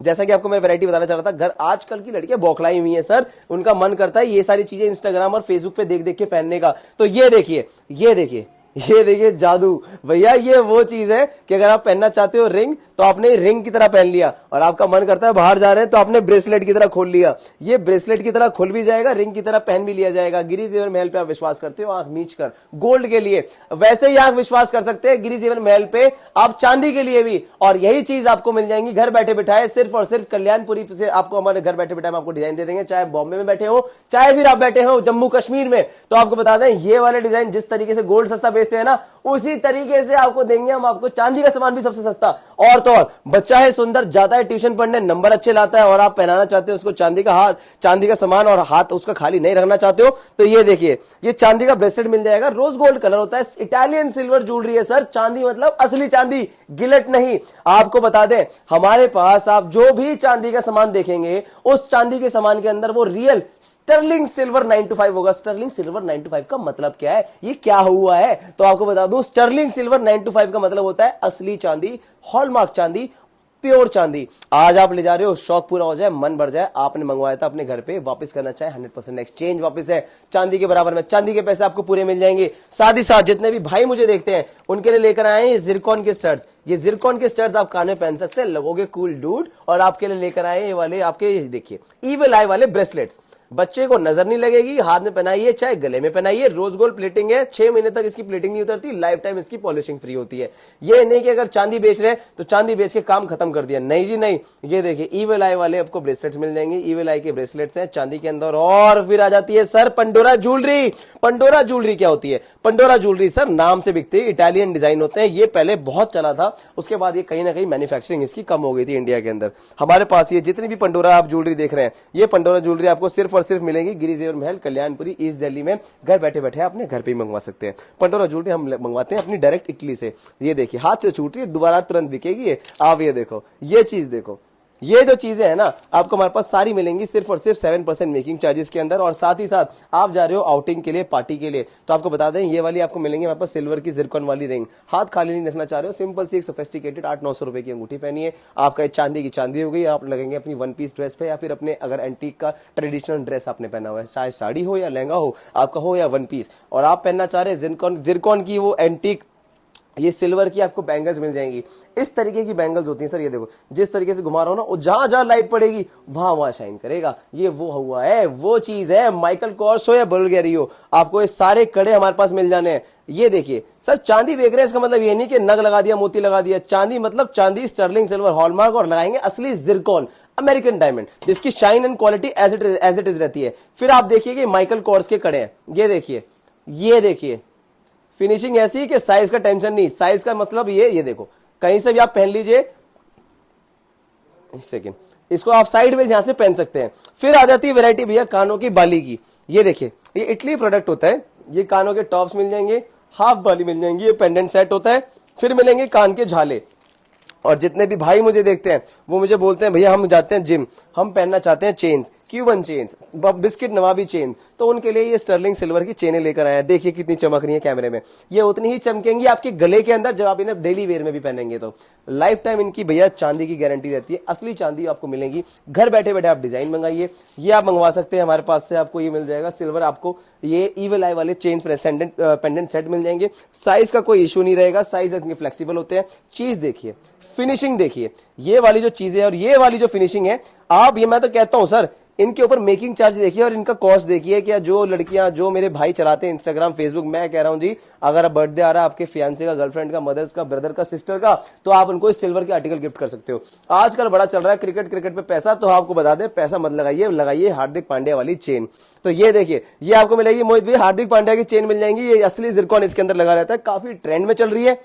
जैसा कि आपको मैं वैरायटी बताना चाह रहा था, घर आजकल की लड़कियां बौखलाई हुई हैं सर, उनका मन करता है ये सारी चीजें इंस्टाग्राम और फेसबुक पे देख देख के पहनने का। तो ये देखिए, ये देखिए, ये देखिए जादू भैया, ये वो चीज है कि अगर आप पहनना चाहते हो रिंग तो आपने रिंग की तरह पहन लिया, और आपका मन करता है बाहर जा रहे हैं तो आपने ब्रेसलेट की तरह खोल लिया। ये ब्रेसलेट की तरह खुल भी जाएगा, रिंग की तरह पहन भी लिया जाएगा। गिरी जेवर महल पे आप विश्वास करते हो आंख मीच कर गोल्ड के लिए, वैसे ही आप विश्वास कर सकते हैं गिरी जेवर महल पे आप चांदी के लिए भी। और यही चीज आपको मिल जाएंगी घर बैठे बिठाए, सिर्फ और सिर्फ कल्याणपुरी से आपको हमारे घर बैठे बिठाए आपको डिजाइन दे देंगे। चाहे बॉम्बे में बैठे हो, चाहे फिर आप बैठे हो जम्मू कश्मीर में, तो आपको बता दें ये वाले डिजाइन जिस तरीके से गोल्ड सस्ता बेचते हैं ना, उसी तरीके से आपको देंगे हम आपको चांदी का सामान भी सबसे सस्ता। और तो और बच्चा है सुंदर, जाता है ट्यूशन पढ़ने, नंबर अच्छे लाता है, और आप पहनाना चाहते हो उसको चांदी का हाथ, चांदी का सामान, और हाथ उसका खाली नहीं रखना चाहते हो, तो ये देखिए, ये चांदी का ब्रेसलेट मिल जाएगा। रोज गोल्ड कलर होता है, इटालियन सिल्वर ज्वेलरी है सर, चांदी मतलब असली चांदी, गिलट नहीं। आपको बता दें हमारे पास आप जो भी चांदी का सामान देखेंगे, उस चांदी के सामान के अंदर वो रियल स्टर्लिंग सिल्वर 9 to 5 होगा। स्टर्लिंग सिल्वर 9 to 5 का मतलब क्या है, ये क्या हुआ है, तो आपको बता दूं, स्टर्लिंग सिल्वर 9 to 5 का मतलब होता है असली चांदी, हॉलमार्क चांदी, प्योर चांदी। आज आप ले जा रहे हो, शौक पूरा हो जाए, मन भर जाए, आपने मंगवाया था अपने घर पे, वापस करना चाहे 100% एक्सचेंज वापस है, चांदी के बराबर में, चांदी के पैसे आपको पूरे मिल जाएंगे। साथ ही साथ जितने भी भाई मुझे देखते हैं उनके लिए लेकर आए हैं जिरकॉन के स्टड्स। ये जिरकॉन के स्टड्स आप कान में पहन सकते हैं, लगोगे कूल डूड। और आपके लिए लेकर आए ये वाले आपके, देखिए ईविल आई वाले ब्रेसलेट्स, बच्चे को नजर नहीं लगेगी, हाथ में पहनाइए चाहे गले में पहनाइए, रोज गोल्ड प्लेटिंग है, 6 महीने तक इसकी प्लेटिंग नहीं उतरती, लाइफ टाइम इसकी पॉलिशिंग फ्री होती है। ये नहीं कि अगर चांदी बेच रहे हैं तो चांदी बेच के काम खत्म कर दिया, नहीं जी नहीं। ये देखिए ईविल आई वाले आपको ब्रेसलेट्स मिल जाएंगे, ईविल आई के ब्रेसलेट्स हैं चांदी के अंदर। और फिर आ जाती है sir Pandora jewellery. Pandora jewellery क्या होती है? पंडोरा ज्वेलरी सर नाम से बिकती है, इटालियन डिजाइन होते हैं, ये पहले बहुत चला था, उसके बाद ये कहीं ना कहीं मैन्युफैक्चरिंग इसकी कम हो गई थी इंडिया के अंदर। हमारे पास ये जितनी भी पंडोरा आप ज्वेलरी देख रहे हैं, ये पंडोरा ज्वेलरी आपको सिर्फ और सिर्फ मिलेगी गिरी जेवर महल, कल्याणपुरी, ईस्ट दिल्ली में। घर बैठे बैठे अपने घर पे ही मंगवा सकते हैं। पंडोरा ज्वेलरी हम मंगवाते हैं अपनी डायरेक्ट इटली से। ये देखिए हाथ से छूट रही है, दोबारा तुरंत बिकेगी ये। आप ये देखो, ये चीज देखो, ये जो चीजें हैं ना आपको हमारे पास सारी मिलेंगी सिर्फ और सिर्फ 7% मेकिंग चार्जेस के अंदर। और साथ ही साथ आप जा रहे हो आउटिंग के लिए, पार्टी के लिए, तो आपको बता दें ये वाली आपको मिलेंगी हमारे पास सिल्वर की जिरकॉन वाली रिंग। हाथ खाली नहीं रखना चाह रहे हो, सिंपल सी एक सोफिस्टिकेटेड 800-900 रुपए की अंगूठी पहनिए, आपका चांदी की चांदी हो गई, आप लगेंगे अपनी 1 पीस ड्रेस पे, या फिर अपने अगर एंटीक का ट्रेडिशनल ड्रेस आपने पहना हुआ है, चाहे साड़ी हो या लहंगा हो आपका हो या 1 पीस, और आप पहनना चाह रहे हैं जिरकॉन की वो एंटीक, ये सिल्वर की आपको बैंगल्स मिल जाएंगी। इस तरीके की बैंगल्स होती हैं सर, ये देखो जिस तरीके से घुमा रहा हूं ना, वो जहां जहां लाइट पड़ेगी वहां वहां शाइन करेगा। ये वो हुआ है, वो चीज है, माइकल कॉर्स हो या बुल्गारी हो, आपको ये सारे कड़े हमारे पास मिल जाने हैं। ये देखिए सर चांदी बेच रहे हैं, इसका मतलब ये नहीं कि नग लगा दिया, मोती लगा दिया, चांदी मतलब चांदी, स्टर्लिंग सिल्वर, हॉलमार्क, और लगाएंगे असली जिरकॉन अमेरिकन डायमंड, जिसकी shine and quality as it is रहती है। फिर आप देखिए कि माइकल कॉर्स के कड़े हैं, ये देखिए, ये देखिए फिनिशिंग ऐसी कि साइज का टेंशन नहीं। साइज का मतलब ये देखो, कहीं से भी आप पहन लीजिए, एक सेकेंड, इसको आप साइड में यहां से पहन सकते हैं। फिर आ जाती है वैरायटी भैया कानों की बाली की। ये देखिए ये इटली प्रोडक्ट होता है, ये कानों के टॉप्स मिल जाएंगे, हाफ बाली मिल जाएंगी, ये पेंडेंट सेट होता है। फिर मिलेंगे कान के झाले। और जितने भी भाई मुझे देखते हैं वो मुझे बोलते हैं भैया हम जाते हैं जिम, हम पहनना चाहते हैं चेन्स, क्यूबन चेन्स, बिस्किट नवाबी चेन, तो उनके लिए ये स्टर्लिंग सिल्वर की चेनें लेकर आया। देखिए कितनी चमक रही है कैमरे में, ये उतनी ही चमकेंगी आपके गले के अंदर जब आप इन्हें डेली वेयर में भी पहनेंगे तो। लाइफ टाइम इनकी भैया चांदी की गारंटी रहती है, असली चांदी आपको मिलेगी। घर बैठे बैठे आप डिजाइन मंगाइए, ये आप मंगवा सकते हैं हमारे पास से, आपको ये मिल जाएगा सिल्वर, आपको ये ईविल आई वाले चेन पेंडेंट सेट मिल जाएंगे। साइज का कोई इशू नहीं रहेगा, साइज इनके फ्लेक्सिबल होते हैं। चीज देखिए, फिनिशिंग देखिए, ये वाली जो चीजें और ये वाली जो फिनिशिंग है, आप ये मैं तो कहता हूं सर इनके ऊपर मेकिंग चार्ज देखिए और इनका कॉस्ट देखिए। क्या जो लड़कियां, जो मेरे भाई चलाते हैं इंस्टाग्राम, फेसबुक, मैं कह रहा हूं जी, अगर बर्थडे आ रहा है आपके फियांसे का, गर्लफ्रेंड का, मदर्स का, ब्रदर का, सिस्टर का, तो आप उनको इस सिल्वर के आर्टिकल गिफ्ट कर सकते हो। आजकल बड़ा चल रहा है क्रिकेट पे पैसा, तो आपको बता दें पैसा मत लगाइए, लगाइए हार्दिक पांड्या वाली चेन। तो ये देखिए, ये आपको मिलेगी मोहित भाई, हार्दिक पांड्या की चेन मिल जाएंगी, ये असली जिरकॉन इसके अंदर लगा रहता है, काफी ट्रेंड में चल रही है।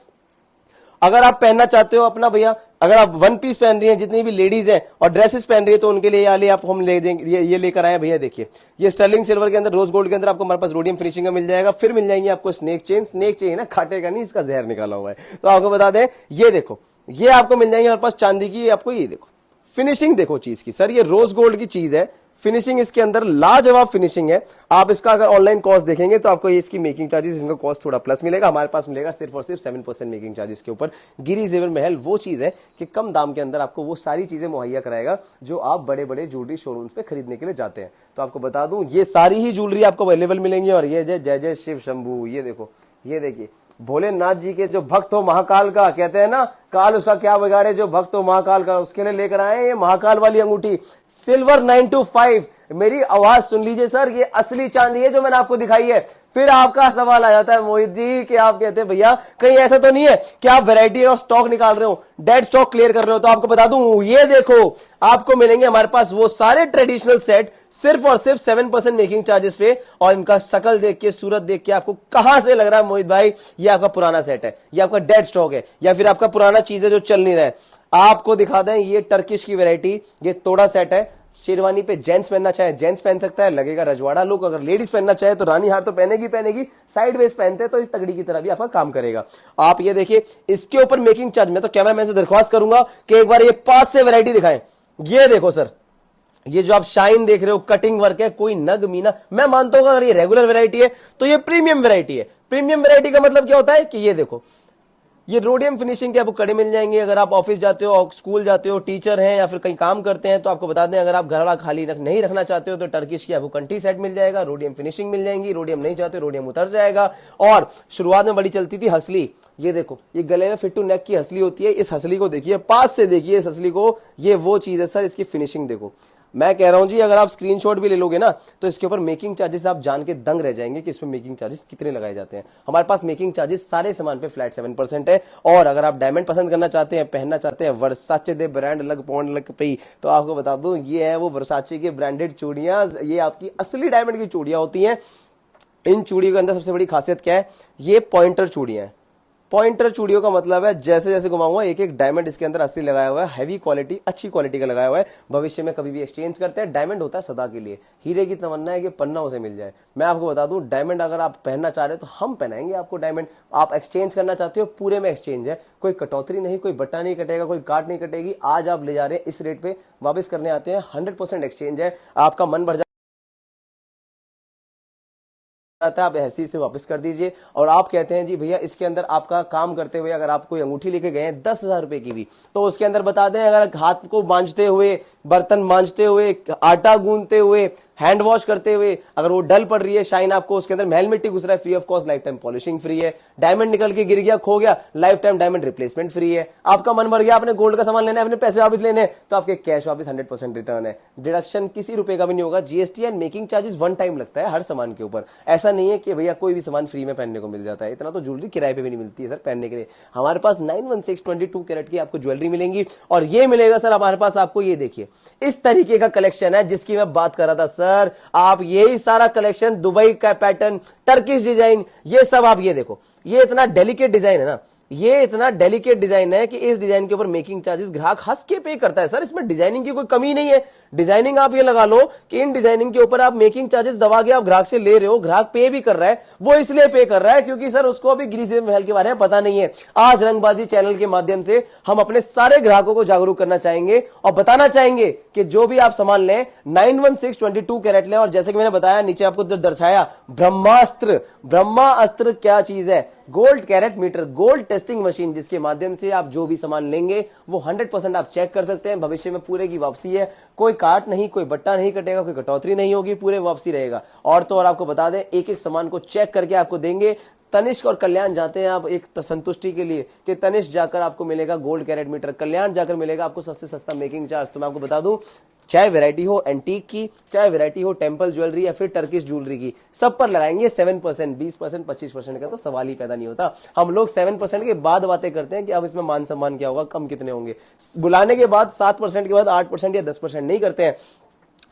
अगर आप पहनना चाहते हो अपना भैया, अगर आप 1 पीस पहन रही हैं, जितनी भी लेडीज हैं और ड्रेसेस पहन रही है, तो उनके लिए ये आप हम ले देंगे, ये लेकर आए भैया। देखिए ये स्टर्लिंग सिल्वर के अंदर, रोज गोल्ड के अंदर आपको हमारे पास रोडियम फिनिशिंग का मिल जाएगा। फिर मिल जाएंगे आपको स्नेक चेन ना, काटेगा नहीं, इसका जहर निकाला हुआ है। तो आपको बता दें, ये देखो, ये आपको मिल जाएंगे हमारे पास चांदी की। आपको ये देखो फिनिशिंग देखो चीज की सर, ये रोज गोल्ड की चीज है, फिनिशिंग इसके अंदर लाजवाब फिनिशिंग है। आप इसका अगर ऑनलाइन कॉस्ट देखेंगे तो आपको ये इसकी मेकिंग चार्जेस, इनका कॉस्ट थोड़ा प्लस मिलेगा। हमारे पास मिलेगा सिर्फ और सिर्फ 7% मेकिंग चार्जेस के ऊपर। गिरी जेवर महल वो चीज है कि कम दाम के अंदर आपको वो सारी चीजें मुहैया कराएगा जो आप बड़े बड़े ज्वेलरी शोरूम्स पे खरीदने के लिए जाते हैं। तो आपको बता दूं ये सारी ही ज्वेलरी आपको अवेलेबल मिलेंगी। और ये जय जय शिव शंभू, ये देखो, ये देखिए भोलेनाथ जी के जो भक्त हो महाकाल का, कहते हैं ना काल उसका क्या बिगाड़े, जो भक्त हो महाकाल का, उसके लिए लेकर आए ये महाकाल वाली अंगूठी सिल्वर 925। मेरी आवाज सुन लीजिए सर, ये असली चांदी है जो मैंने आपको दिखाई है। फिर आपका सवाल आ जाता है मोहित जी कि आप कहते हैं भैया कहीं ऐसा तो नहीं है कि आप वैरायटी और स्टॉक निकाल रहे हो, डेड स्टॉक क्लियर कर रहे हो। तो आपको बता दूं ये देखो आपको मिलेंगे हमारे पास वो सारे ट्रेडिशनल सेट सिर्फ और सिर्फ 7% मेकिंग चार्जेस पे। और इनका शकल देख के, सूरत देख के आपको कहां से लग रहा है मोहित भाई ये आपका पुराना सेट है, ये आपका डेड स्टॉक है, या फिर आपका पुराना चीज है जो चल नहीं रहा है। आपको दिखा दें ये टर्किश की वैरायटी, ये तोड़ा सेट है। शेरवानी पे जेंट्स पहनना चाहे जेंट्स पहन सकता है, लगेगा रजवाड़ा लुक। अगर लेडीज पहनना चाहे तो रानी हार तो पहनेगी, साइड वेस्ट पहनते हैं तो इस तगड़ी की तरह भी आपका काम करेगा। आप ये देखिए इसके ऊपर मेकिंग चार्ज, मैं तो कैमरामैन से दरख्वास्त करूंगा कि एक बार ये 5 से वैरायटी दिखाएं। ये देखो सर, ये जो आप शाइन देख रहे हो, कटिंग वर्क है, कोई नग मीना। मैं मानता हूं अगर ये रेगुलर वैरायटी है तो ये प्रीमियम वैरायटी है। प्रीमियम वैरायटी का मतलब क्या होता है कि ये देखो ये रोडियम फिनिशिंग के आपको कड़े मिल जाएंगे। अगर आप ऑफिस जाते हो, स्कूल जाते हो, टीचर हैं या फिर कहीं काम करते हैं तो आपको बता दें अगर आप घर वाला खाली नहीं रखना चाहते हो तो टर्किश की आपको कंटी सेट मिल जाएगा, रोडियम फिनिशिंग मिल जाएंगी। रोडियम नहीं चाहते रोडियम उतर जाएगा। और शुरुआत में बड़ी चलती थी हसली, ये देखो ये गले में फिट टू नेक की हसली होती है। इस हसली को देखिए, पास से देखिए इस हसली को, ये वो चीज है सर। इसकी फिनिशिंग देखो, मैं कह रहा हूं जी अगर आप स्क्रीनशॉट भी ले लोगे ना तो इसके ऊपर मेकिंग चार्जेस आप जान के दंग रह जाएंगे कि इसमें मेकिंग चार्जेस कितने लगाए जाते हैं। हमारे पास मेकिंग चार्जेस सारे सामान पे फ्लैट 7% है। और अगर आप डायमंड पसंद करना चाहते हैं, पहनना चाहते हैं, वर्साचे दे ब्रांड अलग पौंड अलग पे, तो आपको बता दूं ये है वो वर्साचे के ब्रांडेड चूड़ियां। ये आपकी असली डायमंड की चूड़ियां होती हैं। इन चूड़ियों के अंदर सबसे बड़ी खासियत क्या है, ये पॉइंटर चूड़ियां हैं। पॉइंटर चूड़ियों का मतलब है जैसे जैसे घुमाऊंगा एक एक डायमंड इसके अंदर असली लगाया हुआ है, हैवी क्वालिटी, अच्छी क्वालिटी का लगाया हुआ है। भविष्य में कभी भी एक्सचेंज करते हैं, डायमंड होता है सदा के लिए। हीरे की तमन्ना है कि पन्ना उसे मिल जाए। मैं आपको बता दूं डायमंड अगर आप पहनना चाह रहे हो तो हम पहनाएंगे आपको डायमंड। आप एक्सचेंज करना चाहते हो, पूरे में एक्सचेंज है, कोई कटौती नहीं, कोई बट्टा नहीं कटेगा, कोई काट नहीं कटेगी। आज आप ले जा रहे हैं इस रेट पे, वापस करने आते हैं 100% एक्सचेंज है। आपका मन भर आता है, आप ऐसी से वापस कर दीजिए। और आप कहते हैं जी भैया इसके अंदर आपका काम करते हुए अगर आप कोई अंगूठी लेके गए हैं 10,000 रुपए की भी, तो उसके अंदर बता दें अगर हाथ को मांजते हुए, बर्तन मांजते हुए, आटा गूंदते हुए, हैंड वॉश करते हुए अगर वो डल पड़ रही है, शाइन आपको उसके अंदर महल मिट्टी घुस रहा है, free of cost life time polishing free है। डायमंड निकल के गिर गया, खो गया, life time diamond replacement free है। आपका मन भर गया, आपने गोल्ड का सामान लेना है, अपने पैसे वापस लेने हैं, तो आपके कैश वापस 100% रिटर्न है। डिडक्शन किसी रुपए का भी नहीं होगा। GST and making charges 1 time लगता है हर सामान के ऊपर। ऐसा नहीं है कि भैया कोई भी सामान फ्री में पहनने को मिल जाता है। इतना तो ज्वेलरी किराए पे भी नहीं मिलती है सर पहनने के लिए। हमारे पास 916 22 कैरेट की आपको ज्वेलरी मिलेंगी। और ये मिलेगा सर हमारे पास आपको, ये देखिए इस तरीके का कलेक्शन है जिसकी मैं बात कर रहा था सर। आप यही सारा कलेक्शन, दुबई का पैटर्न, टर्किश डिजाइन, ये सब आप ये देखो, ये इतना डेलिकेट डिजाइन है ना, ये इतना डेलिकेट डिजाइन है कि इस डिजाइन के ऊपर मेकिंग चार्जेस ग्राहक हंस के पे करता है सर। इसमें डिजाइनिंग की कोई कमी नहीं है। डिजाइनिंग आप ये लगा लो कि इन डिजाइनिंग के ऊपर आप मेकिंग चार्जेस दबा के आप ग्राहक से ले रहे हो, ग्राहक पे भी कर रहा है। वो इसलिए पे कर रहा है क्योंकि सर उसको अभी गिरी जेवर महल के बारे में पता नहीं है। आज रंगबाजी चैनल के माध्यम से हम अपने सारे ग्राहकों को जागरूक करना चाहेंगे और बताना चाहेंगे कि जो भी आप सामान लें 916 22 कैरेट लें। और जैसे कि मैंने बताया नीचे आपको जो दर्शाया ब्रह्मास्त्र, ब्रह्मास्त्र क्या चीज है, gold carat meter, gold testing machine, जिसके माध्यम से आप जो भी सामान लेंगे वो 100% आप चेक कर सकते हैं। भविष्य में पूरे की वापसी है, कोई काट नहीं, कोई बट्टा नहीं कटेगा, कोई कटौती नहीं होगी, पूरे वापसी रहेगा। और तो और आपको बता दें एक एक सामान को चेक करके आपको देंगे। तनिष्क और कल्याण जाते हैं आप एक संतुष्टि के लिए कि तनिष्क जाकर आपको मिलेगा गोल्ड कैरेट मीटर, कल्याण जाकर मिलेगा आपको सबसे सस्ता मेकिंग चार्ज। तो मैं आपको बता दूं चाहे वैरायटी हो एंटीक की, चाहे वैरायटी हो टेम्पल ज्वेलरी या फिर टर्किश ज्वेलरी की, सब पर लगाएंगे 7%, 20%, 25% का तो सवाल ही पैदा नहीं होता। हम लोग 7% के बाद बातें करते हैं कि अब इसमें मान सम्मान क्या होगा, कम कितने होंगे। बुलाने के बाद 7% के बाद 8% या 10% नहीं करते हैं।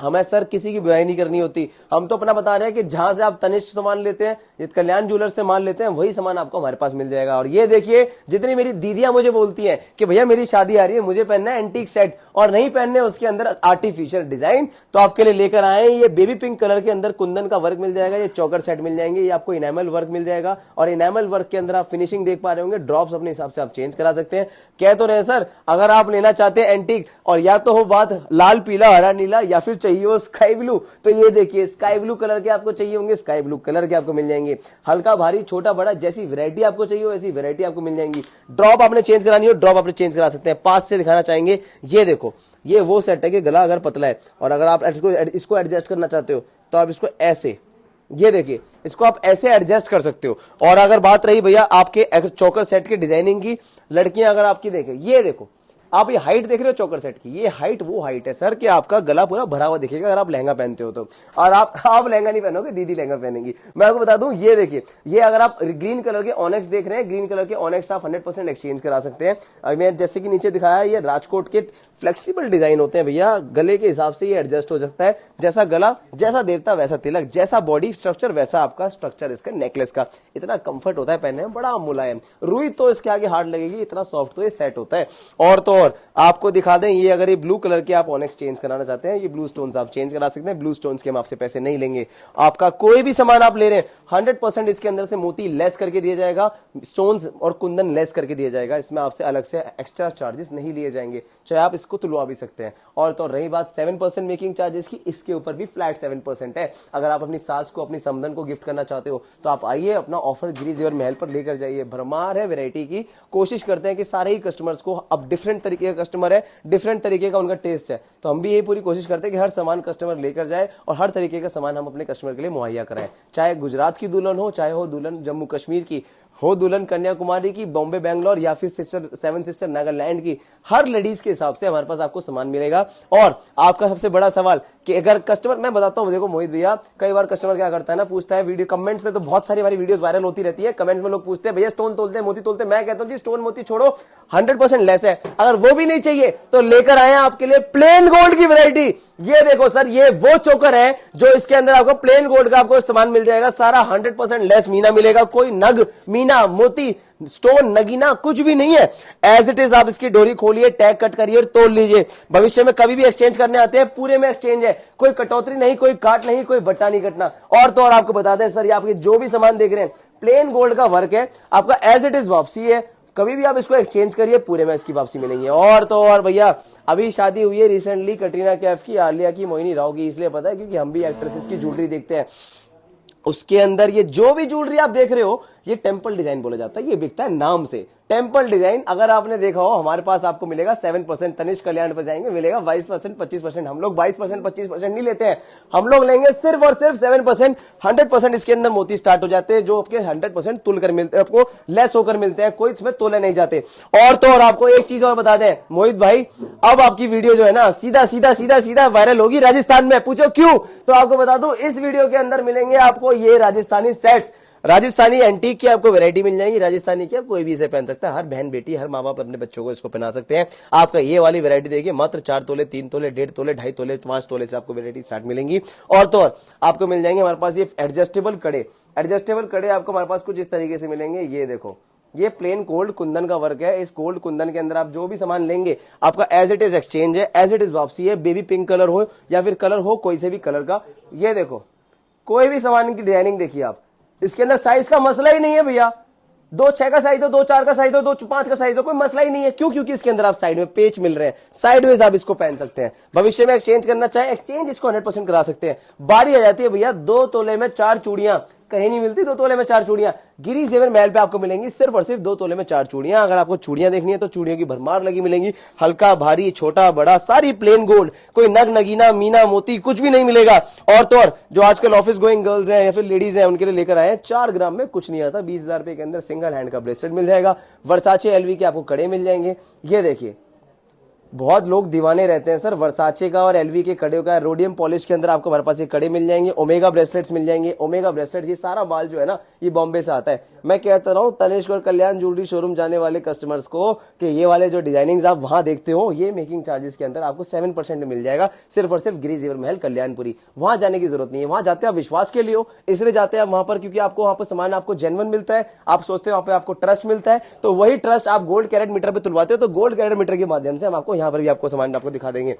हमें सर किसी की बुराई नहीं करनी होती। हम तो अपना बता रहे हैं कि जहां से आप तनिष्क सामान लेते हैं, ये कल्याण ज्वेलर्स से माल लेते हैं, वही सामान आपको हमारे पास मिल जाएगा। और ये देखिए जितनी मेरी दीदियां मुझे बोलती हैं कि भैया मेरी शादी आ रही है, मुझे पहनना है एंटीक सेट, और नहीं पहनने उसके अंदर आर्टिफिशियल डिजाइन, तो आपके लिए लेकर आए हैं ये बेबी पिंक कलर के अंदर कुंदन का वर्क मिल जाएगा, ये चौकर सेट मिल जाएंगे, ये आपको इनेमल वर्क मिल जाएगा और इनेमल वर्क के अंदर आप फिनिशिंग देख पा रहे होंगे, ड्रॉप्स अपने हिसाब से आप चेंज करा सकते हैं। कह तो रहे सर अगर आप लेना चाहते हैं एंटीक और या तो हो बात लाल पीला हरा नीला या फिर चाहिए हो स्काई ब्लू, तो ये देखिए स्काई ब्लू कलर के आपको चाहिए होंगे, स्काई ब्लू कलर के आपको मिल जाएंगे। हल्का भारी छोटा बड़ा जैसी वैरायटी आपको चाहिए हो वैसी वैरायटी आपको मिल जाएंगी। ड्रॉप आपने चेंज करानी हो ड्रॉप आपने चेंज करा सकते हैं। पास से दिखाना चाहेंगे, ये देखो ये वो सेट है कि गला अगर पतला है और अगर आप इसको एडजस्ट करना चाहते हो तो आप इसको ऐसे, ये देखिए इसको आप ऐसे एडजस्ट कर सकते हो। और अगर बात रही भैया आपके चोकर सेट की डिजाइनिंग की, लड़कियां अगर आपकी देखें, ये देखो आप ये हाइट देख रहे हो चोकर सेट की, ये हाइट वो हाइट है सर कि आपका गला पूरा भरा हुआ दिखेगा अगर आप लहंगा पहनते हो तो। और आप लहंगा नहीं पहनोगे, दीदी लहंगा पहनेंगी। मैं आपको बता दूं, ये देखिए ये अगर आप ग्रीन कलर के ऑनेक्स देख रहे हैं, ग्रीन कलर के ऑनेक्स आप 100% एक्सचेंज करा सकते हैं। मैं जैसे कि नीचे दिखाया ये राजकोट के फ्लेक्सिबल डिजाइन होते हैं भैया, गले के हिसाब से ये एडजस्ट हो सकता है, जैसा गला जैसा देवता वैसा तिलक, जैसा बॉडी स्ट्रक्चर वैसा आपका स्ट्रक्चर इसका नेकलेस का। इतना कंफर्ट होता है पहनने में, बड़ा मुलायम, रुई तो इसके आगे हार्ड लगेगी, इतना सॉफ्ट तो ये सेट होता है। और तो और आपको दिखा दें, ये अगर ये ब्लू कलर के आप ऑनेक्स चेंज कराना चाहते हैं, ये ब्लू स्टोन्स आप चेंज करा सकते हैं। ब्लू स्टोन्स के हम आपसे पैसे नहीं लेंगे। आपका कोई भी सामान आप ले रहे हैं 100% इसके अंदर से मोती लेस करके दिया जाएगा, स्टोन्स और कुंदन लेस करके दिया जाएगा। इसमें आपसे अलग से एक्स्ट्रा चार्जेस नहीं लिए जाएंगे, चाहे आप इसको तुलवा भी सकते हैं। और तो रही बात 7% मेकिंग चार्जेस की, इसके ऊपर भी फ्लैट 7% है। अगर आप अपनी सास को अपनी समधन को गिफ्ट करना चाहते हो तो आप आइए, अपना ऑफर गिरी जेवर महल पर लेकर जाइए। भरमार है वैरायटी की, कोशिश करते हैं कि सारे ही कस्टमर्स को, अब डिफरेंट तरीके का कस्टमर है, डिफरेंट तरीके का उनका टेस्ट है, तो हम भी यही पूरी कोशिश करते हैं कि हर सामान कस्टमर लेकर जाए और हर तरीके का सामान हम अपने कस्टमर के लिए मुहैया कराएं। चाहे गुजरात की दुल्हन हो, चाहे हो दुल्हन जम्मू कश्मीर की हो, दुल्हन कन्याकुमारी की, बॉम्बे बेंगलोर या फिर सेवन सिस्टर नागालैंड की, हर लेडीज के हिसाब से हमारे पास आपको सामान मिलेगा। और आपका सबसे बड़ा सवाल कि अगर कस्टमर, मैं बताता हूं, देखो मोहित भैया, कई बार कस्टमर क्या करता है ना, पूछता है वीडियो कमेंट्स में, तो बहुत सारी हमारी वीडियोस वायरल होती रहती है, कमेंट्स में लोग पूछते हैं भैया स्टोन तोलते हैं, मोती तोलते हैं। मैं कहता हूं जी स्टोन मोती छोड़ो, 100% लेस है। अगर वो भी नहीं चाहिए तो लेकर आए आपके लिए प्लेन गोल्ड की वैरायटी। ये देखो सर, ये वो चोकर है जो इसके अंदर आपको प्लेन गोल्ड का आपको सामान मिल जाएगा, सारा 100% लेस मीना मिलेगा, कोई नग मीना मोती स्टोन नगीना कुछ भी नहीं है। एज इट इज आप इसकी डोरी खोलिए, टैग कट करिए और तोल लीजिए। भविष्य में कभी भी एक्सचेंज करने आते हैं, पूरे में एक्सचेंज है, कोई कटौती नहीं, कोई काट नहीं, कोई बट्टा नहीं कटना। और तो और आपको बता दें सर, ये आपके जो भी सामान देख रहे हैं प्लेन गोल्ड का वर्क है, आपका एज इट इज वापसी है, कभी भी आप इसको एक्सचेंज करिए, पूरे में इसकी वापसी मिलेंगी। और तो और भैया अभी शादी हुई है रिसेंटली कटरीना कैफ की, आलिया की, मोहिनी राव की, इसलिए पता है क्योंकि हम भी एक्ट्रेसेस की ज्वेलरी देखते हैं। उसके अंदर ये जो भी ज्वेलरी आप देख रहे हो, ये टेम्पल डिजाइन बोला जाता है, ये बिकता है नाम से टेम्पल डिजाइन। अगर आपने देखा हो हमारे पास आपको मिलेगा 7%, तनिष्क कल्याण पर जाएंगे मिलेगा 22%, 25%। हम लोग 22%, 25% नहीं लेते हैं, हम लोग लेंगे सिर्फ और सिर्फ 7%। 100% इसके अंदर मोती स्टार्ट हो जाते हैं, जो आपके 100% तुल कर मिलते हैं, आपको लेस होकर मिलते हैं, कोई इसमें तोले नहीं जाते। और तो और आपको एक चीज और बता दें मोहित भाई, अब आपकी वीडियो जो है ना सीधा सीधा सीधा सीधा वायरल होगी राजस्थान में। पूछो क्यों? तो आपको बता दूं, इस वीडियो के अंदर मिलेंगे आपको ये राजस्थानी सेट्स, राजस्थानी एंटीक की आपको वैरायटी मिल जाएगी। राजस्थानी की कोई भी इसे पहन सकता है, हर बहन बेटी हर माँ बाप अपने बच्चों को इसको पहना सकते हैं। आपका ये वाली वैरायटी देखिए, मात्र 4 तोले, 3 तोले, 1.5 तोले, 2.5 तोले, 5 तोले से आपको वैरायटी स्टार्ट मिलेंगी। और तो और आपको मिल जाएंगे हमारे पास ये एडजस्टेबल कड़े। एडजस्टेबल कड़े आपको हमारे पास कुछ इस तरीके से मिलेंगे। ये देखो, ये प्लेन गोल्ड कुंदन का वर्क है। इस गोल्ड कुंदन के अंदर आप जो भी सामान लेंगे आपका एज इट इज एक्सचेंज है, एज इट इज वापसी है। बेबी पिंक कलर हो या फिर कलर हो कोई से भी कलर का, ये देखो कोई भी सामान की डिजाइनिंग देखिए आप, इसके अंदर साइज का मसला ही नहीं है भैया। 2.6 का साइज हो, 2.4 का साइज हो, 2.5 का साइज हो, कोई मसला ही नहीं है। क्यों? क्योंकि इसके अंदर आप साइड में पेच मिल रहे हैं, साइडवेज आप इसको पहन सकते हैं। भविष्य में एक्सचेंज करना चाहे एक्सचेंज इसको 100% करा सकते हैं। बारी आ जाती है भैया 2 तोले में 4 चूड़ियां, कहीं नहीं मिलती 2 तोले में 4 चूड़ियां। गिरी जेवर महल पे आपको मिलेंगी सिर्फ और सिर्फ 2 तोले में 4 चूड़ियां। अगर आपको चूड़ियां देखनी है तो चूड़ियों की भरमार लगी मिलेंगी, हल्का भारी छोटा बड़ा सारी प्लेन गोल्ड, कोई नग नगीना मीना मोती कुछ भी नहीं मिलेगा। और तो और जो आजकल ऑफिस गोइंग गर्ल्स हैं या फिर लेडीज हैं उनके लिए लेकर आए हैं, 4 ग्राम में कुछ नहीं आता, 20,000 रुपए के अंदर सिंगल हैंड का ब्रेसलेट मिल जाएगा। वर्साचे एलवी के आपको कड़े मिल जाएंगे। ये देखिए, बहुत लोग दीवाने रहते हैं सर वर्साचे का और एलवी के कड़े का, रोडियम पॉलिश के अंदर आपको हमारे पास ये कड़े मिल जाएंगे। ओमेगा ब्रेसलेट्स मिल जाएंगे। ओमेगा ब्रेसलेट ये सारा माल जो है ना, ये बॉम्बे से आता है। मैं कहता रहा हूँ तनिष्क और कल्याण ज्वेलरी शोरूम जाने वाले कस्टमर्स को कि ये वाले जो डिजाइनिंग्स आप वहां देखते हो ये मेकिंग चार्जेस के अंदर आपको 7% में मिल जाएगा, सिर्फ और सिर्फ गिरी जेवर महल कल्याणपुरी। वहां जाने की जरूरत नहीं है, वहां जाते हैं आप विश्वास के लिए हो, इसलिए जाते हैं आप वहां पर क्योंकि आपको वहां पर सामान आपको जेन्युइन मिलता है, आप सोचते हो वहां पे आपको ट्रस्ट मिलता है, तो वही ट्रस्ट आप गोल्ड कैरेट मीटर पे तुलवाते हो, तो गोल्ड कैरेट मीटर के माध्यम से हम आपको यहाँ पर भी आपको सामान आपको दिखा देंगे।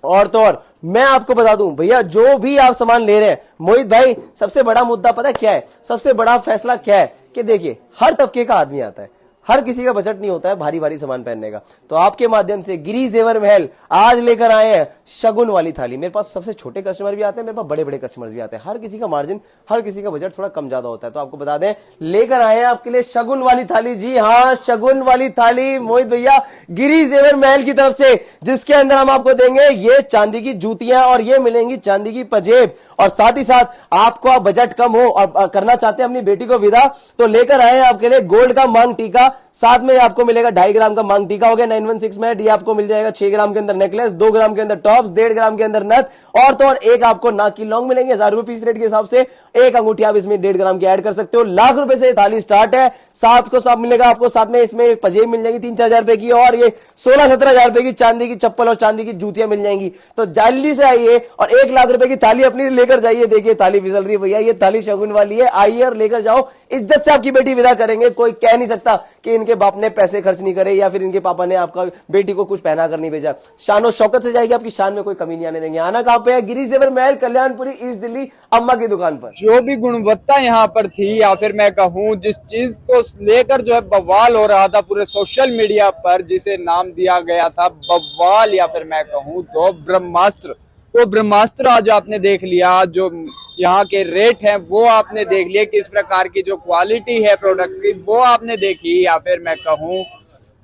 और तो और मैं आपको बता दूं भैया, जो भी आप सामान ले रहे हैं मोहित भाई, सबसे बड़ा मुद्दा पता है क्या है, सबसे बड़ा फैसला क्या है कि देखिए हर तबके का आदमी आता है, हर किसी का बजट नहीं होता है भारी भारी सामान पहनने का। तो आपके माध्यम से गिरी जेवर महल आज लेकर आए हैं शगुन वाली थाली। मेरे पास सबसे छोटे कस्टमर भी आते हैं, मेरे पास बड़े बड़े कस्टमर्स भी आते हैं, हर किसी का मार्जिन, हर किसी का बजट थोड़ा कम ज्यादा होता है। तो आपको बता दें लेकर आए हैं आपके लिए शगुन वाली थाली। जी हाँ, शगुन वाली थाली मोहित भैया गिरी जेवर महल की तरफ से, जिसके अंदर हम आपको देंगे ये चांदी की जूतियां और ये मिलेंगी चांदी की पंजेब। और साथ ही साथ आपको आप बजट कम हो और करना चाहते हैं अपनी बेटी को विदा, तो लेकर आए हैं आपके लिए गोल्ड का मांग टीका, साथ में आपको मिलेगा 2.5 ग्राम का मांग टीका हो गया 916 में। ये आपको मिल जाएगा 6 ग्राम के अंदर नेकलेस, 2 ग्राम के अंदर टॉप्स, 1.5 ग्राम के अंदर नथ, और तो और एक आपको नाक की लौंग मिलेंगे 1000 रुपए पीस रेट के हिसाब से। एक अंगूठी आप इसमें 1.5 ग्राम की ऐड कर सकते हो। लाख रुपए से थाली स्टार्ट है। साथ को साथ मिलेगा आपको, साथ में इसमें एक पंजेब मिल जाएगी 3-4 हजार रुपए की, और ये 16-17 हजार रुपए की चांदी की चप्पल और चांदी की जूतियां मिल जाएंगी। तो जल्दी से आइए और 1 लाख रुपए की थाली अपनी लेकर जाइए। देखिए थाली फिसल रही है भैया, ये थाली शगुन वाली है, आइए और लेकर जाओ। इज्जत से आपकी बेटी विदा करेंगे, कोई कह नहीं सकता कि इनके बाप ने पैसे खर्च नहीं करे या फिर इनके पापा ने आपका बेटी को कुछ पहना कर नहीं भेजा। शानो शौकत से जाएगी, आपकी शान में कोई कमी नहीं आने देंगे। आना कहां पे है? गिरी जेवर महल कल्याणपुरी ईस्ट दिल्ली अम्मा की दुकान पर। जो भी गुणवत्ता यहाँ पर थी, या फिर मैं कहूँ जिस चीज को लेकर जो है बवाल हो रहा था पूरे सोशल मीडिया पर, जिसे नाम दिया गया था बवाल, या फिर मैं कहूँ तो ब्रह्मास्त्र, वो ब्रह्मास्त्र आज आपने देख लिया। जो यहाँ के रेट हैं वो आपने देख लिए, किस प्रकार की जो क्वालिटी है प्रोडक्ट्स की वो आपने देखी। या फिर मैं कहूँ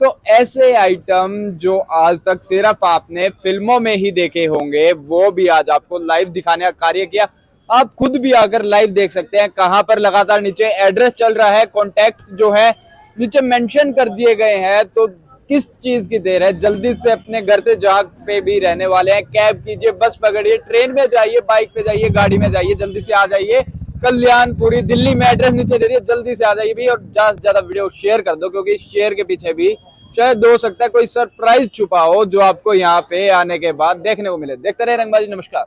तो ऐसे आइटम जो आज तक सिर्फ आपने फिल्मों में ही देखे होंगे, वो भी आज आपको लाइव दिखाने का कार्य किया। आप खुद भी आकर लाइव देख सकते हैं कहाँ पर लगातार नीचे एड्रेस चल रहा है, कॉन्टैक्ट्स जो है नीचे मेंशन कर दिए गए हैं। तो किस चीज की देर है, जल्दी से अपने घर से जहाँ पे भी रहने वाले हैं कैब कीजिए, बस पकड़िए, ट्रेन में जाइए, बाइक पे जाइए, गाड़ी में जाइए, जल्दी से आ जाइए कल्याणपुरी दिल्ली में। एड्रेस नीचे दे दिए, जल्दी से आ जाइए भी, और ज्यादा से ज्यादा वीडियो शेयर कर दो, क्योंकि शेयर के पीछे भी शायद हो सकता है कोई सरप्राइज छुपा हो जो आपको यहाँ पे आने के बाद देखने को मिले। देखते रहे रंगबाजी। नमस्कार।